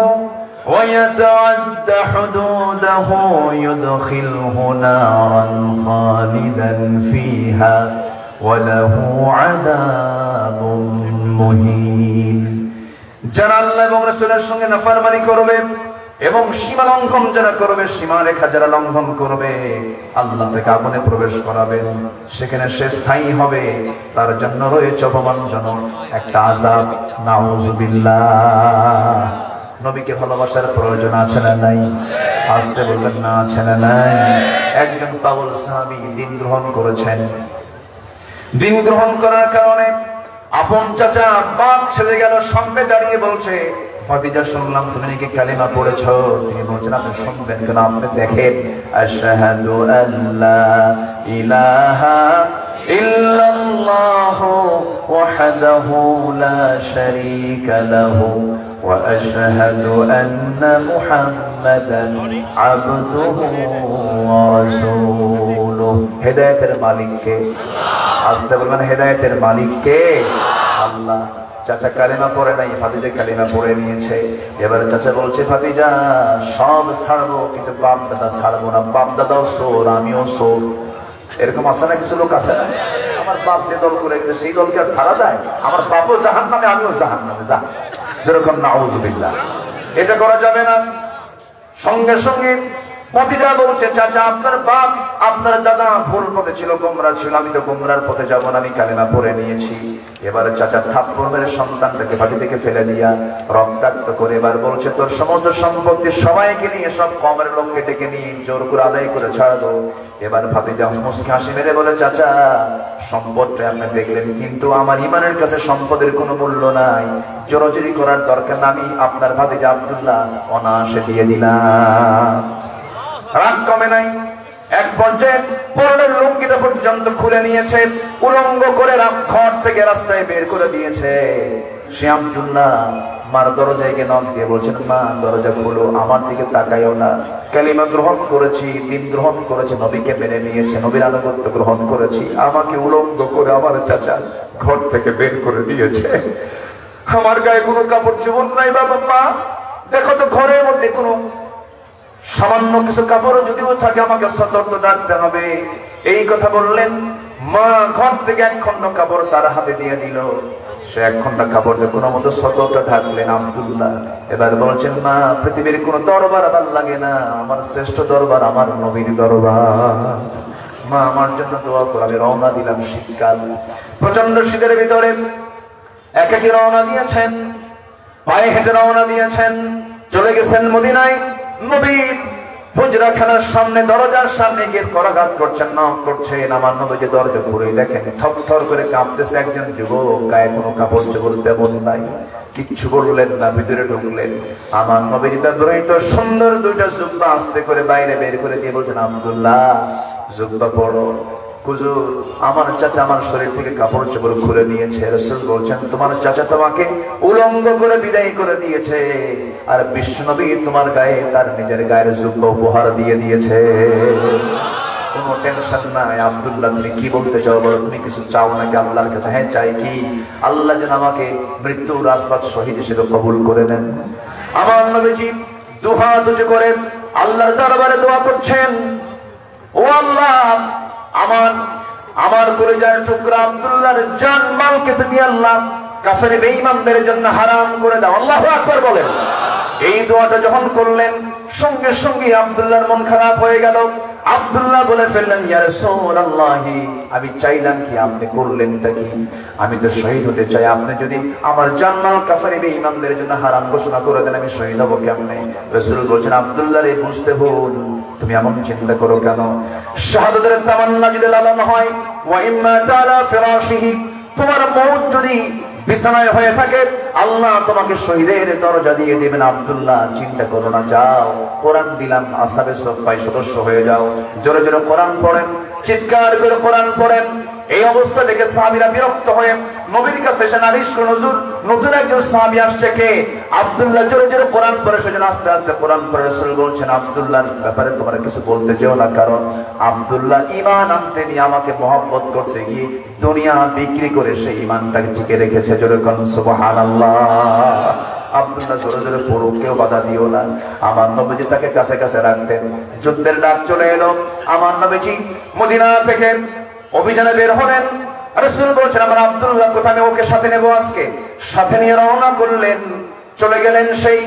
ويتعد حدوده يدخله نارا خالدا فيها وله عذاب مهين যারা আল্লাহ এবং রাসূলের সঙ্গে নাফরমানি করবে এবং সীমা লঙ্ঘন যারা করবে, সীমা রেখা যারা লঙ্ঘন করবে, আল্লাহ তাকে আগুনে প্রবেশ করাবেন, সেখানে সে স্থায়ী হবে, তার জন্য রয়েছে অপমানজনক একটা আযাব। নাউযুবিল্লাহ। নবীকে ভালোবাসার প্রয়োজন আছে না নাই? আসতে বলবেন না, আছে না নাই? একজন পাগল সাহাবী দিন গ্রহণ করেছেন। দিন গ্রহণ করার কারণে আপন চাচা বাপ ছেড়ে গেল, সামনে দাঁড়িয়ে বলছে, ভাতিজা শুনলাম তুমি নাকি কালিমা পড়েছো। তিনি বলছেন আপনি শুনবেন কেন? আপনি দেখেন, আশহাদু আল্লা ইলাহা ইল্লাল্লাহু ওয়াহদাহু লা শারীকা লাহু ওয়া আশহাদু আন্না মুহাম্মাদান আবদুহু ওয়া রাসূলুহু। হেদায়েতের মালিক কে? আসতে বলবেন, হেদায়েতের মালিক কে? আল্লাহ। চাচা কালিমা পড়ে নাই, ভাতিজা কালিমা পড়ে নিয়েছে। এবারে চাচা বলছে, ভাতিজা সব ছাড়বো কিন্তু বাপ দাদা ছাড়বো না। বাপ দাদাও সোর, আমিও সোর। এরকম আছে না? কিছু লোক আছে না, আমার বাপ যে দল করে গেছে সেই দলকে আর ছাড়া যায়? আমার বাপও জাহান্নামে, আমিও জাহান্নামে। যা যেরকম, নাউযুবিল্লাহ। এটা করা যাবে না। সঙ্গে সঙ্গে ভাতিজা বলছে, চাচা আপনার বাপ আপনার দাদা ভুল পথে ছিল, গোমরা ছিল, আমি তো গোমরার পথে যাবো না, আমি কালিমা পড়ে নিয়েছি। এবারে চাচা থাপ্পড় মেরে সন্তানটাকে বাড়ি থেকে ফেলে দিয়া রক্তাক্ত করে এবার বলছে, তোর সমস্ত সম্পত্তি সবাইকে নিয়ে, সব কমের লোককে ডেকে নিয়ে জোর করে আদায় করে ছাড়বো। এবার ভাতিজা মুচকি হাসি মেরে বলে, চাচা সম্পদটা আপনি দেখলেন, কিন্তু আমার ইমানের কাছে সম্পদের কোনো মূল্য নাই, জোরাজুরি করার দরকার না, আমি আপনার ভাতিজা আব্দুল্লাহ অনায়াসে দিয়ে দিলাম। রাগ কমে নাই। এক পর্যায়ে পরনের লুঙ্গিটা পর্যন্ত খুলে নিয়েছে, উলঙ্গ করে ঘর থেকে রাস্তায় বের করে দিয়েছে। সে আব্দুল্লাহ মার দরজায় গিয়ে নক দিয়ে বলছেন, মা দরজা খুলো, আমার দিকে তাকাইও না। কালিমা গ্রহণ করেছি, দিন গ্রহণ করেছি, নবীকে মেনে নিয়েছে, নবীর আনুগত্য গ্রহণ করেছি, আমাকে উলঙ্গ করে আমার চাচা ঘর থেকে বের করে দিয়েছে। আমার গায়ে কোনো কাপড় চোপড় নাই। বাবা মা দেখো তো, ঘরের মধ্যে কোনো সামান্য কিছু কাপড় যদিও থাকে আমাকে সতর্ক ডাকতে হবে। এই কথা বললেন। মা ঘর থেকে এক খন্ড কাপড় তার হাতে দিয়ে দিল। সে এক খন্ড কাপড় দিয়ে কোনো মতো সতর্ক ঢাকলেন আব্দুল্লাহ। এবার বলছেন, মা পৃথিবীর কোন দরবার ভাল লাগে না, আমার শ্রেষ্ঠ দরবার আমার নবীর দরবার। মা আমার জন্য দোয়া করো। আমি রওনা দিলাম। শীতকাল, প্রচন্ড শীতের ভিতরে একাকী রওনা দিয়েছেন, পায়ে হেঁটে রওনা দিয়েছেন, চলে গেছেন মদিনায়। নবীর হুজরাখানার সামনে, দরজার সামনে গিয়ে করাঘাত করছেন, নক করছেন। আমার নবী যে দরজা খুলে দেখেন থরথর করে কাঁপতেছে একজন যুবক, গায়ে কোনো কাপড় চোপড় তেমন নাই। কিচ্ছু বললেন না, ভিতরে ঢুকলেন। আমার নবীর ব্যবহৃত সুন্দর দুইটা জুব্বা আস্তে করে বাইরে বের করে দিয়ে বলছেন, আব্দুল্লাহ জুব্বা পড়ো। হুজুর আমার চাচা আমার শরীর থেকে কাপড় চোপড় খুলে নিয়েছে। রাসূল বলছেন, তোমার চাচা তোমাকে উলঙ্গ করে বিদায় করে দিয়েছে, আর বিশ্বনবী তোমার গায়ে তার নিজের গায়ের জুব্বা উপহার দিয়ে দিয়েছে। কোনো টেনশন নাই। আব্দুল্লাহ তুমি কি বলতে চাও বলো? তুমি কিছু চাও নাকি আল্লাহর কাছে? হ্যাঁ চাই। কি? আল্লাহ যেন আমাকে মৃত্যুর রাসরাত শহীদ হিসেবে কবুল করে নেন। আমার নবীজি দুহাত উঁচু করে আল্লাহর দরবারে দোয়া করছেন, ও আল্লাহ আমার কলিজার টুকরা আব্দুল্লাহর জান মালকে তুমি আল্লাহ কাফের বেঈমানদের জন্য হারাম করে দাও। আল্লাহু আকবার বলেন। এই দোয়াটা যখন করলেন সঙ্গে সঙ্গে আব্দুল্লাহর মন খারাপ হয়ে গেল। আব্দুল্লাহ বলে ফেললেন, ইয়া রাসূলুল্লাহ আমি চাইলাম কি, আপনি করলেনটা কি? আমি তো শহীদ হতে চাই, আপনি যদি আমার জান মাল কাফের বেঈমানদের জন্য হারাম ঘোষণা করে দেন আমি শহীদ হব কেমনে? রাসূল বলছেন, আব্দুল্লাহ রে বুঝতে ভুল, তুমি এমন চিন্তা করো কেন? শাহাদাতের তামান্না যদি লালন হয়, ওয়া ইম্মা তাআলা ফিরাশিহি, তোমার মউত যদি বিছানায় হয়ে থাকে আল্লাহ তোমাকে শহীদের দরজা দিয়ে দিবেন। আব্দুল্লাহ চিন্তা করো না, যাও কোরআন দিলাম, আসহাবে সুফফায় সদস্য হয়ে যাও। জোরে জোরে কোরআন পড়েন, চিৎকার করে কোরআন পড়েন। এই অবস্থা দেখে সাহাবীরা বিরক্ত হয়ে নবীর কাছে এসে নালিশ করলেন, হুজুর নতুন একজন সাহাবী আসছে, কে? আব্দুল্লাহ। জোরে জোরে কোরআন পড়ে, সেজন্য আস্তে আস্তে কোরআন পড়ে রাসূল বলছেন, আব্দুল্লাহর ব্যাপারে তোমরা কিছু বলতে যেও না, কারণ আব্দুল্লাহ ঈমান আনতে নিয়ে আমাকে মহব্বত করতে গিয়ে দুনিয়া বিক্রি করে সেই ঈমানটাকে টিকে রেখেছে। জোরে কোন সুবহানাল্লাহ। আব্দুল্লাহ জোরে জোরে পড়ুক, কেউ বাধা দিও না। আমার নবীজি তাকে কাছে কাছে রাখতেন। যুদ্ধের ডাক চলে এলো, আমার নবীজি মদিনা থেকে অভিযানে বের হলেন। রাসূল বলছেন, আমার আব্দুল্লাহ কোথায়, আমি ওকে সাথে নেব আজকে। সাথে নিয়ে রওনা করলেন, চলে গেলেন সেই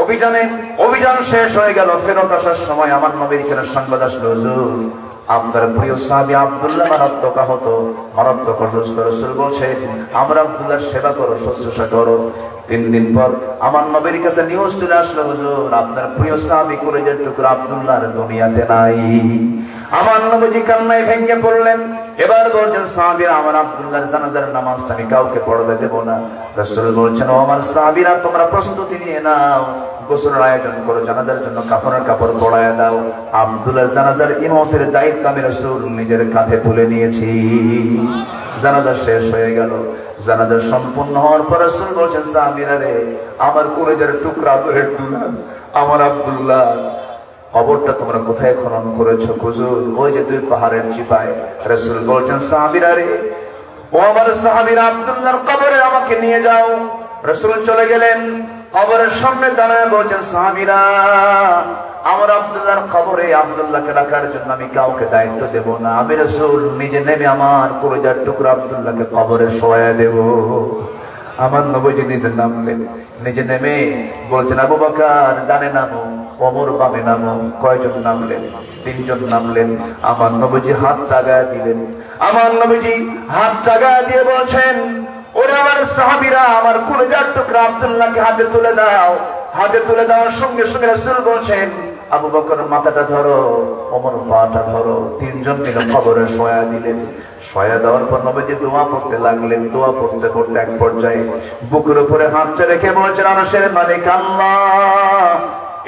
অভিযানে। অভিযান শেষ হয়ে গেল, ফেরত আসার সময় আমার নবীর এখানে সংবাদ আসলো, হুজুর আপনার প্রিয় সাহাবী আব্দুল্লাহ মারাত্মক আহত, মারাত্মক অসুস্থ। রাসূল বলছেন, আমরা আব্দুল্লাহর সেবা করো, শুশ্রূষা করো। 3 দিন পর আমার নবীর কাছে নিউজ চলে আসলো, হুজুর আপনার প্রিয় সাহাবী কলেজের টুকরা আব্দুল্লাহর দুনিয়াতে নাই। আমার নবীজি কান্নায় ভেঙে পড়লেন। এবার বলছেন, সাহাবীরা আমার আব্দুল্লাহর জানাজার নামাজটা আমি কাউকে পড়তে দেব না। রাসূল বলছেন, ও আমার সাহাবীরা তোমরা প্রস্তুতি নিয়ে নাও, গোসলের আয়োজন করো, জানাজার জন্য কাফনের কাপড় পরায় দাও। আব্দুল্লাহর জানাজার ইমামতের দায়িত্ব আমি রাসূল নিজের কাঁধে তুলে নিয়েছি। জানাজা শেষ হয়ে গেল। জানাজা সম্পূর্ণ হওয়ার পর রাসূল বলছেন, সাহাবীরা রে, আমার কলেজের টুকরা দূরের টুকরা আমার আব্দুল্লাহ কবরটা তোমরা কোথায় খনন করেছো? হুজুর ওই যে 2 পাহাড়ের চিপায়। রাসূল বলছেন, সাহাবীরা রে, ও আমার সাহাবীরা, আব্দুল্লাহর কবরে আমাকে নিয়ে যাও। রাসূল চলে গেলেন, কবরের সামনে দাঁড়ায় বলছেন, সাহাবীরা আমার আব্দুল্লাহর কবরে আব্দুল্লাহকে রাখার জন্য আমি কাউকে দায়িত্ব দেব না, আমি রাসূল নিজে নেমে আমার কলিজার টুকরা আব্দুল্লাহকে কবরে শোয়া দেব। আমার নবীজি নিজে নামলেন, নিজে নেমে বলছেন, আবু বকর ডানে নামো, ওমর বামে নামো। কয়জন নামলেন? 3 জন নামলেন। আমার নবীজি হাত টাগায় দিলেন। আমার নবীজি হাত টাগায় দিয়ে বলছেন, ওরে আমার সাহাবীরা, আমার কলিজার টুকরা আব্দুল্লাহকে হাতে তুলে দাও। হাতে তুলে দেওয়ার সঙ্গে সঙ্গে রাসূল বলছেন, আবু বকর মাথাটা ধরো, ওমর পাটা ধরো। 3 জন মিলে কবরে শোয়া দিলেন। শোয়া দেওয়ার পর নবীজি দোয়া পড়তে লাগলেন। দোয়া পড়তে পড়তে এক পর্যায়ে বুকের উপরে হাতটা রেখে বলছেন, আরশের মালিক আল্লাহ,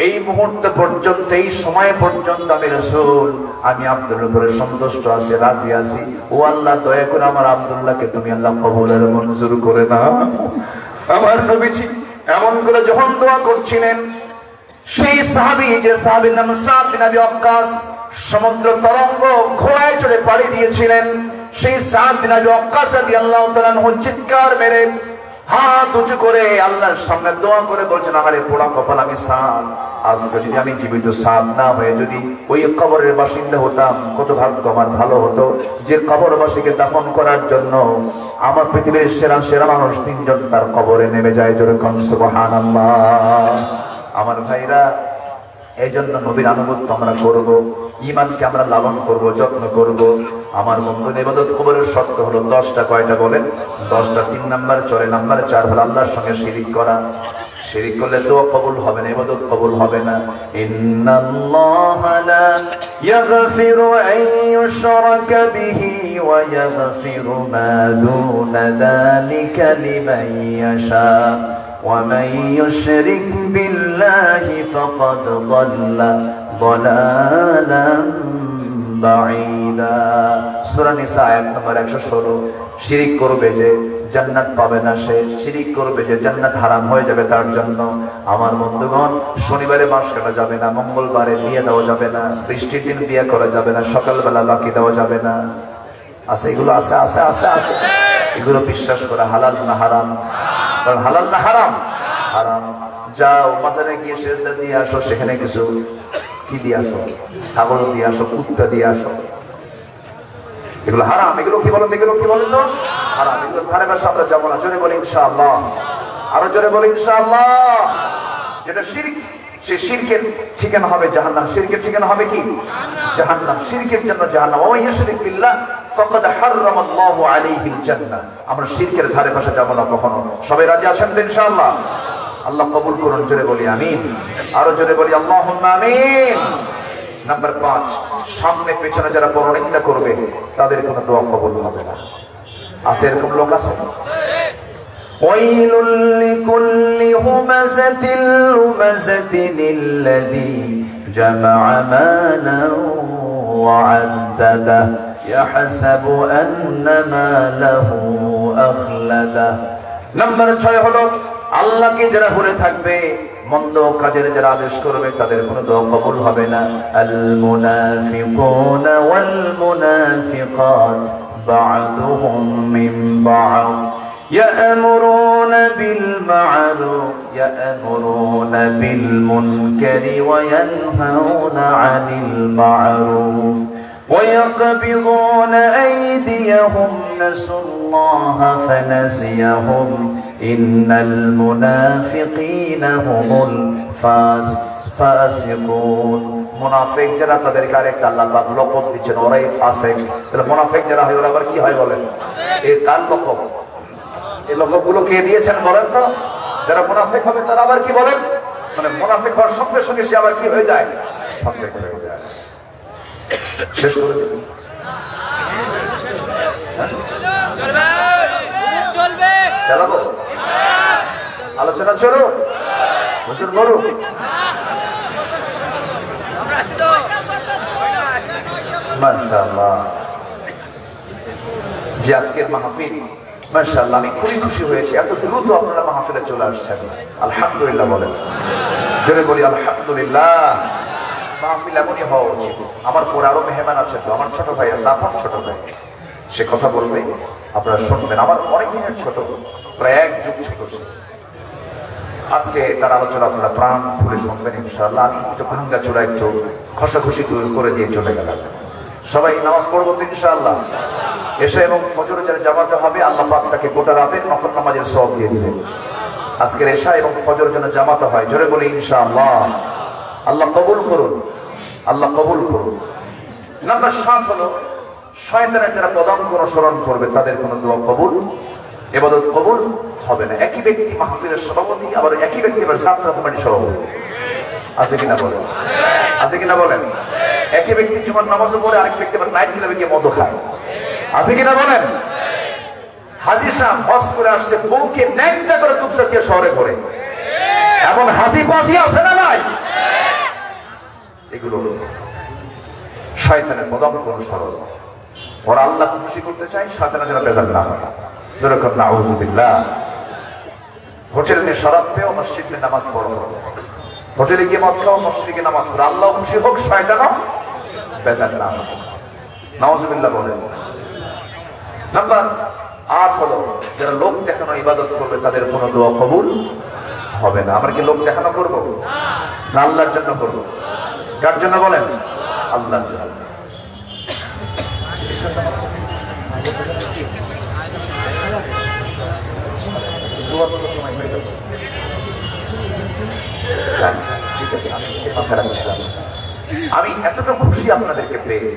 এই মুহূর্ত পর্যন্ত, এই সময় পর্যন্ত আমি রাসূল, আমি আব্দুল্লাহর উপরে সন্তুষ্ট আছি, রাজি আছি। ও আল্লাহ, দয়া করে আমার আব্দুল্লাহকে তুমি আল্লাহ কবুলের মঞ্জুর করে নাও। আমার নবীজি এমন করে যখন দোয়া করছিলেন, সেই সাহাবী, যে সাহাবীর নাম সাদ বিন আবি ওয়াক্কাস, সমুদ্র তরঙ্গ ঘোড়ায় চড়ে পাড়ি দিয়েছিলেন। সেই সাদ বিন আবি ওয়াক্কাস রাদিয়াল্লাহু তাআলা আনহু চিৎকার মেরে হাত উঁচু করে আল্লাহর সামনে দোয়া করে বলছেন, আরে পোড়া কপাল আমি সাদ, আজকে যদি আমি জীবিত সাদ না হয়ে যদি ওই কবরের বাসিন্দা হতাম, কত ভাগ্য আমার ভালো হতো। যে কবরবাসীকে দাফন করার জন্য আমার পৃথিবীর সেরা সেরা মানুষ 3 জন তার কবরে নেমে যায়। জোরে কোন সুবহানাল্লাহ। আমার ভাইরা, এই জন্য নবীর আনুগত্য আমরা করব, ঈমানকে আমরা লালন করব, যত্ন করব। আমার বন্ধু, ইবাদত কবরের শর্ত হলো 10টা। কয়টা বলেন? 10টা। 3 নাম্বার, 4 নাম্বার, 4 হলো আল্লাহর সঙ্গে শিরিক করা। শিরিক করলে দোয়া কবুল হবে না, ইবাদত কবুল হবে না। ইন্নাল্লাহা লা ইয়াগফিরু আন ইউশরাকা বিহি ওয়া ইয়াগফিরু মা দুনা যালিকা লিমান ইয়াশা ومن يشرك بالله فقد ضل ضلالا بعيدا। সূরা নিসা আয়াত নম্বর 116। শিরিক করবে যে জান্নাত পাবে না, সে শিরিক করবে যে জান্নাত হারাম হয়ে যাবে তার জন্য। আমার বন্ধুগণ, শনিবারে মাস কাটা যাবে না, মঙ্গলবারে বিয়ে দেওয়া যাবে না, বৃষ্টির দিন বিয়ে করা যাবে না, সকালবেলা বাকি দেওয়া যাবে না। আছে এগুলো, আছে আছে আছে আছে। এগুলো বিশ্বাস করা হালাল না হারাম? কারণ হালাল না হারাম? হারাম। যাও মাজারে গিয়ে সেজদা দিয়ে আসো, সেখানে কিছু কি দিয়ে আসো? ছাগল দিয়ে আসো, কুত্তা দিয়ে আসো। এগুলো হারাম। এগুলো কি বলেন? এগুলো কি বলেন? তো হারাম। এগুলো ধারে পাশে আমরা যাবো না। জোরে বলি ইনশাআল্লাহ। আরো জোরে বলি ইনশাআল্লাহ। যেটা শিরক, সে শিরকের ঠিকানা হবে জাহান্নাম। শিরকের ঠিকানা হবে কি? জাহান্নাম। শিরকের জন্য জাহান্নাম। ওয়া ইউশরিক বিল্লাহ ফাকাদ হারামাল্লাহু আলাইহিল জান্নাহ। আমরা শিরকের ধারে পাশে যাব না কখনো। সবাই রাজি আছেন তো ইনশাআল্লাহ? আল্লাহ কবুল করুন। জোরে বলি আমিন। আরো জোরে বলি আল্লাহুম্মা আমিন। নাম্বার 5, সামনে পেছনে যারা পরনিন্দা করবে তাদের কোনো দোয়া কবুল হবে না। আছে এরকম লোক? আছে। ওয়াইলুল লিকুল্লি হুমাযাতিল লুমাযাতিল লাযী জামা'a মালান ওয়া 'আদ্দাদা। يحسب أن ماله أخلده নাম্বার 6 হলো আল্লাহকে যারা ভুলে থাকবে, মন্দ কাজের যারা আদেশ করবে, তাদের কোনো দোয়া কবুল হবে না। আল মুনাফিকুনা ওয়াল মুনাফিকাত বা'দুহুম মিন বা'দ يأمرون بالمنكر وينهون عن المعروف ويقبضون أيديهم نسوا الله فنسيهم إن المنافقين هم الفاسقون মুনাফিক যারা, তাদেরকে আরেকটা আল্লাহ পাক লকব দিচ্ছেন, ওরাই ফাসিক। তাহলে মুনাফিক যারা হয় ওরা আবার কি হয় বলেন? এই কার লকব? এই লকবগুলো কে দিয়েছেন বলেন তো? যারা মুনাফিক হবে তারা আবার কি বলেন? মানে মুনাফিক হওয়ার সঙ্গে সঙ্গে সে আবার কি হয়ে যায়? ফাসিক হয়ে যায়। শেষ করে দিন। চালাবো আলোচনা, চলো হুজুর বলো। মাশাআল্লাহ, যে আজকের মাহফিল, মাশাআল্লাহ আমি খুবই খুশি হয়েছি, এত দ্রুত আপনারা মাহফিলে চলে আসছেন। আলহামদুলিল্লাহ বলেন, জোরে বলি আলহামদুলিল্লাহ। মাহফিল এমনই হওয়া উচিত। আমার পরে আরো মেহমান আছে, তো আমার ছোট ভাই আছে, আপন ছোট ভাই, সে কথা বলবে, আপনারা শুনবেন। আমার অনেক দিনের ছোট, প্রায় 1 যুগ ছোট। আজকে তার আলোচনা আপনারা প্রাণ খুলে শুনবেন ইনশাআল্লাহ। আমি একটু ভাঙ্গা চূড়া একটু ঘষাঘষি করে দিয়ে চলে গেলাম। সবাই নামাজ পড়বো তো ইনশাআল্লাহ। এসে এবং ফজরে যারা জামাতে হবে, আল্লাহ পাক তাকে গোটা রাতে নফল নামাজের সওয়াব দিয়ে দিবেন। আজকের এশা এবং ফজর যেন জামাতে হয়, জোরে বলি ইনশাআল্লাহ। আল্লাহ কবুল করুন, আল্লাহ কবুল করুন। নাম্বার 7 হলো শয়তানের যারা পদাঙ্ক অনুসরণ করবে, তাদের কোনো দোয়া কবুল, ইবাদত কবুল হবে না। একই ব্যক্তি মাহফিলের সভাপতি, আবার একই ব্যক্তি আবার যাত্রা কমিটির সভাপতি, আছে কিনা বলেন? আছে কিনা বলেন? একই ব্যক্তি জুমার নামাজও পড়ে, আরেক ব্যক্তি আবার নাইট ক্লাবে গিয়ে মদ খায়, আছে কিনা বলেন? হাজী সাহেব হজ করে আসছে, বউকে ন্যাংটা করে দুপসাচিয়া শহরে ঘরে, এমন হাসি পাসি আছে না নাই? এগুলো শয়তানের পদাঙ্ক অনুসরণ। ওরা আল্লাহ খুশি করতে চায়, শয়তানের যেন বেজার না হয়। যেরকম নাউযুবিল্লাহ, হোটেলে গিয়ে শরাব পেও, মসজিদে নামাজ পড়ো, হোটেলে গিয়ে মদ খাও, মসজিদে গিয়ে নামাজ পড়ো, আল্লাহ খুশি হোক, শয়তানও বেজার না হয়। নাউযুবিল্লাহ বলেন। নাম্বার 8 হলো যারা লোক দেখানো ইবাদত করবে, তাদের কোনো দোয়া কবুল হবে না। আমরা কি লোক দেখানো করবো না আল্লাহর জন্য করবো? কার জন্য বলেন? আল্লাহর জন্য। আমি এতটা খুশি আপনাদেরকে পেয়ে,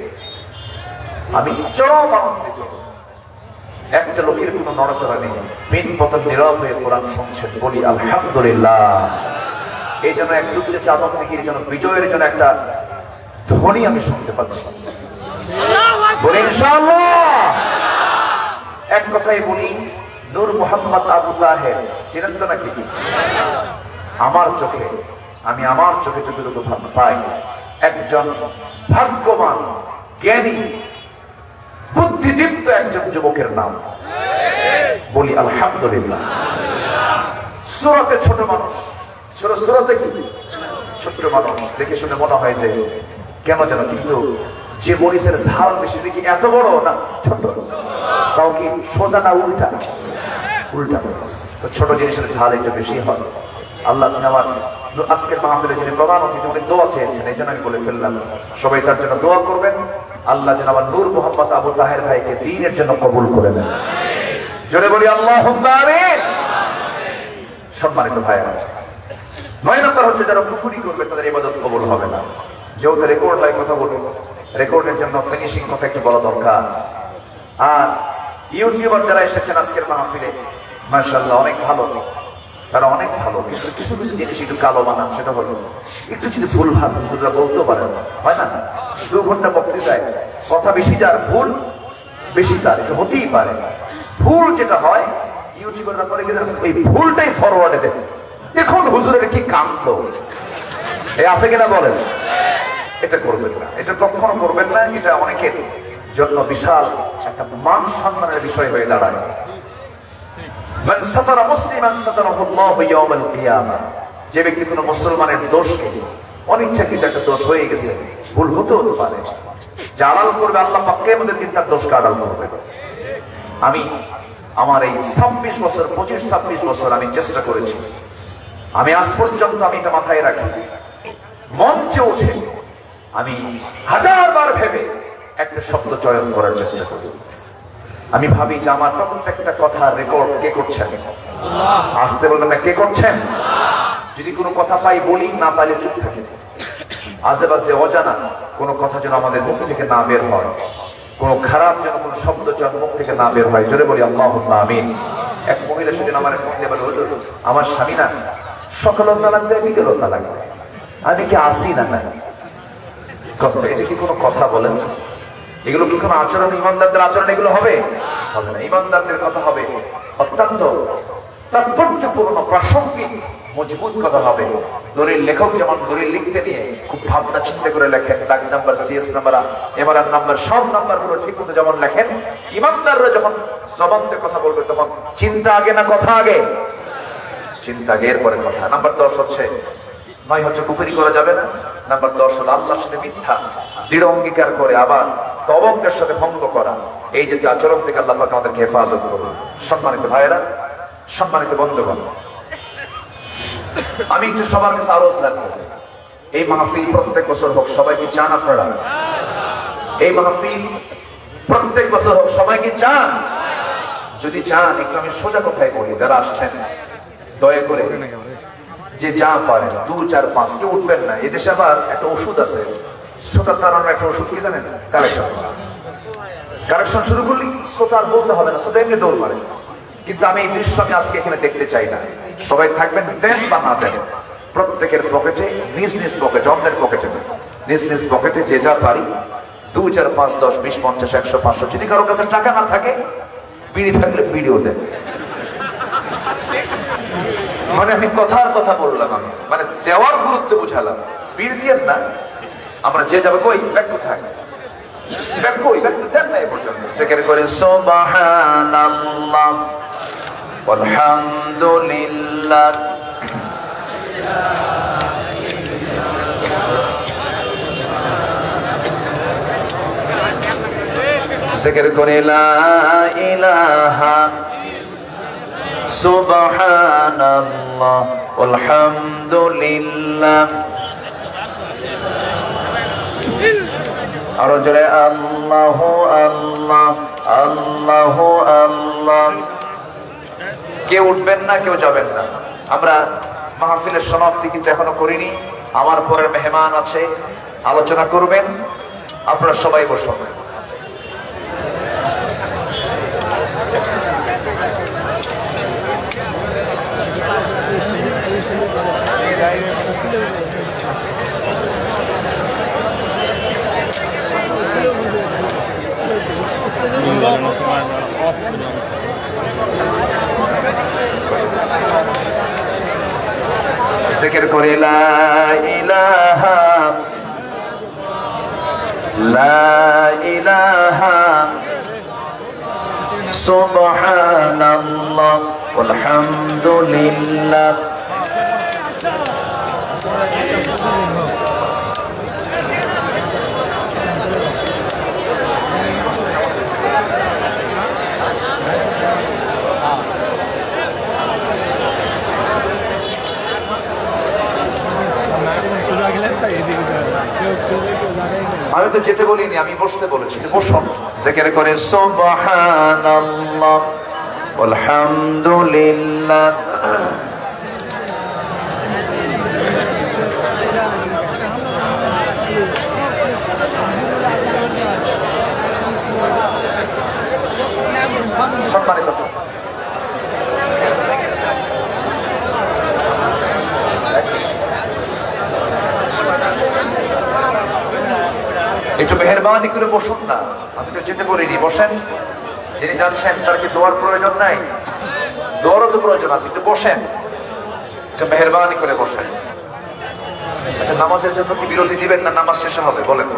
আমি চরম আনন্দিত। একটা লোকের কোনো নড়াচড়া নেই, পিন পতন নীরব হয়ে কোরআন শুনছেন, বলি আলহামদুলিল্লাহ। এই জন্য এক দুঃখে চাদক থেকে যেন বিজয়ের জন্য একটা ধ্বনি আমি শুনতে পাচ্ছি, বলি ইনশাআল্লাহ। এক কথাই বলি, নূর মোহাম্মদ আবু তাহের চিনেন তো নাকি? আমার চোখে, আমি আমার চোখে যতটুকু পাই, একজন ভাগ্যবান, জ্ঞানী, বুদ্ধিদীপ্ত একজন যুবকের নাম, বলি আলহামদুলিল্লাহ। সূরাতে ছোট মানুষ, সূরাতে কি ছোট্ট মানুষ, দেখে শুনে মনে হয় যে কেন যেন, কিন্তু যে মরিচের ঝাল বেশি দেখি এত বড় না ছোট, তাও কি সোজা না উল্টা? উল্টা। তো ছোট জিনিসের ঝাল একটু বেশি হয়। আল্লাহ আমার আজকের মাহফিলে যিনি প্রধান অতিথি, উনি দোয়া চেয়েছেন, এই জন্য আমি বলে ফেললাম, সবাই তার জন্য দোয়া করবেন। আল্লাহ যেন আমার নূর মোহাম্মদ আবু তাহের ভাইকে দ্বীনের জন্য কবুল করে নেন, জোরে বলি আল্লাহুম্মা আমিন। সম্মানিত ভাইরা, 9 নম্বর হচ্ছে যারা কুফরি করবে, তাদের ইবাদত কবুল হবে না। যেহেতু রেকর্ড হয়, কথা বলবো, রেকর্ডের জন্য ফিনিশিং কথা একটু বলা দরকার। আর ইউটিউবার যারা এসেছেন আজকের মাহফিলে, মাশাআল্লাহ অনেক ভালো, তারা অনেক ভালো, কিন্তু কিছু কিছু জিনিস একটু কালো বানান। সেটা হলো একটু যদি ভুল ভাব হুজুররা বলতেও পারেন, হয় না? 2 ঘন্টা বক্তৃতায় কথা বেশি, যার ভুল বেশি তার, এটা হতেই পারে। ভুল যেটা হয় ইউটিউবাররা করে গেলে এই ভুলটাই ফরওয়ার্ডে দেয়, দেখুন হুজুরের কি কাণ্ড, এই আছে কিনা বলেন? এটা করবেন না, এটা কখনো করবেন না। এটা অনেকে জন্য বিশাল একটা মান সম্মানের বিষয় হয়ে দাঁড়ায়। মান সাতারা মুসলিমান সাতারাহু আল্লাহু ইয়াওমাল কিয়ামাহ, যে ব্যক্তি কোনো মুসলমানের দোষকে অনিচ্ছাকৃত একটা দোষ হয়ে গেছে, ভুল হতে পারে, যে আড়াল করবে আল্লাহ পাক কিয়ামতের দিন তার দোষকে আড়াল করবে। আমি আমার এই 26 বছর 25-26 বছর আমি চেষ্টা করেছি, আমি আজ পর্যন্ত আমি এটা মাথায় রাখি, মঞ্চে উঠে আমি 1000 বার ভেবে একটা শব্দ চয়ন করার চেষ্টা করি। আমি ভাবি যে আমার প্রত্যেকটা কথা রেকর্ড কে করছেন? আসতে বলবেন না, কে করছেন? যদি কোনো কথা পাই বলি, না পাইলে চুপ থাকি। আশেপাশে অজানা কোনো কথা যেন আমাদের মুখ থেকে না বের হয়, কোনো খারাপ যেন কোনো শব্দ যেন মুখ থেকে না বের হয়। জোরে বলি আল্লাহুম্মা আমিন। এক মহিলা সেদিন আমার ফোন দিয়ে বলে, হুজুর আমার স্বামী না সকালেও তালাক দেয়, বিকেলেও তালাক দেয়, আমি কি আসি না? না, এটা কি কোনো কথা বলেন? এগুলো কি কোনো আচরণ? ইমানদারদের আচরণ এগুলো হবে? হবে না। ইমানদারদের কথা হবে অত্যন্ত তাৎপর্যপূর্ণ, প্রাসঙ্গিক, মজবুত কথা হবে। দলিল লেখক যেমন দলিল লিখতে নিয়ে খুব ভাবনা চিন্তা করে লেখেন, দাগ number, CS number, MRM number, সব নাম্বার গুলো ঠিক মতো যেমন লেখেন, ইমানদাররা যখন জবান দিয়ে কথা বলবে তখন চিন্তা আগে না কথা আগে? চিন্তা আগে, এরপরে কথা। নাম্বার 10 হচ্ছে, 9 হচ্ছে কুফরি করা যাবে না। নাম্বার 10 হলো আল্লাহর সাথে মিথ্যা দৃঢ় অঙ্গীকার করে আবার তবঙ্গের সাথে ভঙ্গ করা। এই যে আচরণ থেকে আল্লাহ পাক আমাদেরকে হেফাজত করুন। সম্মানিত ভাইয়েরা, সম্মানিত বন্ধুগণ, আমি একটু সবার কাছে আরজ রাখবো, এই মাহফিল প্রত্যেক বছর হোক। সবাই কি চান আপনারা এই মাহফিল প্রত্যেক বছর হোক? সবাই কি চান? যদি চান, একটু আমি সোজা কথায় বলি, যারা আসছেন দয়া করে যে যা পারেন 2, 4, 5 কেউ উঠবেন না। এদেশে আবার একটা ওষুধ আছে, শ্রোতা তাড়ানোর একটা ওষুধ, কি জানেন? কারেকশন শুরু করলি শ্রোতা আর বলতে হবে না, শ্রোতা এমনি দৌড় মারে। কিন্তু আমি এই দৃশ্য আমি আজকে এখানে দেখতে চাই না। সবাই থাকবেন, দেন বা না দেন, প্রত্যেকের পকেটে, নিজ নিজ পকেটে, অন্যের পকেটে, নিজ নিজ পকেটে যে যা পারি, 2, 4, 5, 10, 20, 50, 100, 500। যদি কারোর কাছে টাকা না থাকে, বিড়ি থাকলে বিড়িও দেন। মানে আমি কথার কথা বললাম, আমি মানে দেওয়ার গুরুত্ব বুঝালাম। বিড়ি দিয়ে না, আমরা যে যাবে কই ব্যাগ কোথায়, ব্যাগ কই, ব্যাগ তো দেন না এ পর্যন্ত। সেকেন্ড করে সুবহানাল্লাহ আলহামদুলিল্লাহ, জিকির করে লা ইলাহা সুবহানাল্লাহ আলহামদুলিল্লাহ, আরো জোরে আল্লাহু আল্লাহ আল্লাহু আল্লাহ। কেউ উঠবেন না, কেউ যাবেন না। আমরা মাহফিলের সমাপ্তি কিন্তু এখনো করিনি। আমার পরের মেহমান আছে, আলোচনা করবেন। আপনারা সবাই বসুন। জিকির করে লা ইলাহা লা ইলাহা সুবহানাল্লাহ আলহামদুলিল্লাহ। আমি তো যেতে বলিনি, আমি বসতে বলেছি, বসুন। জিকির করে সুবহানাল্লাহ আলহামদুলিল্লাহ। সম্মানিত একটু মেহরবানি করে বসুন না, আমি তো যেতে বলিনি, বসেন। যিনি যাচ্ছেন তার কি দোয়ার প্রয়োজন নাই? দোয়ারও তো প্রয়োজন আছে, একটু বসেন, একটু মেহরবানি করে বসেন। আচ্ছা, নামাজের জন্য কি বিরতি দিবেন না নামাজ শেষে হবে বলেন?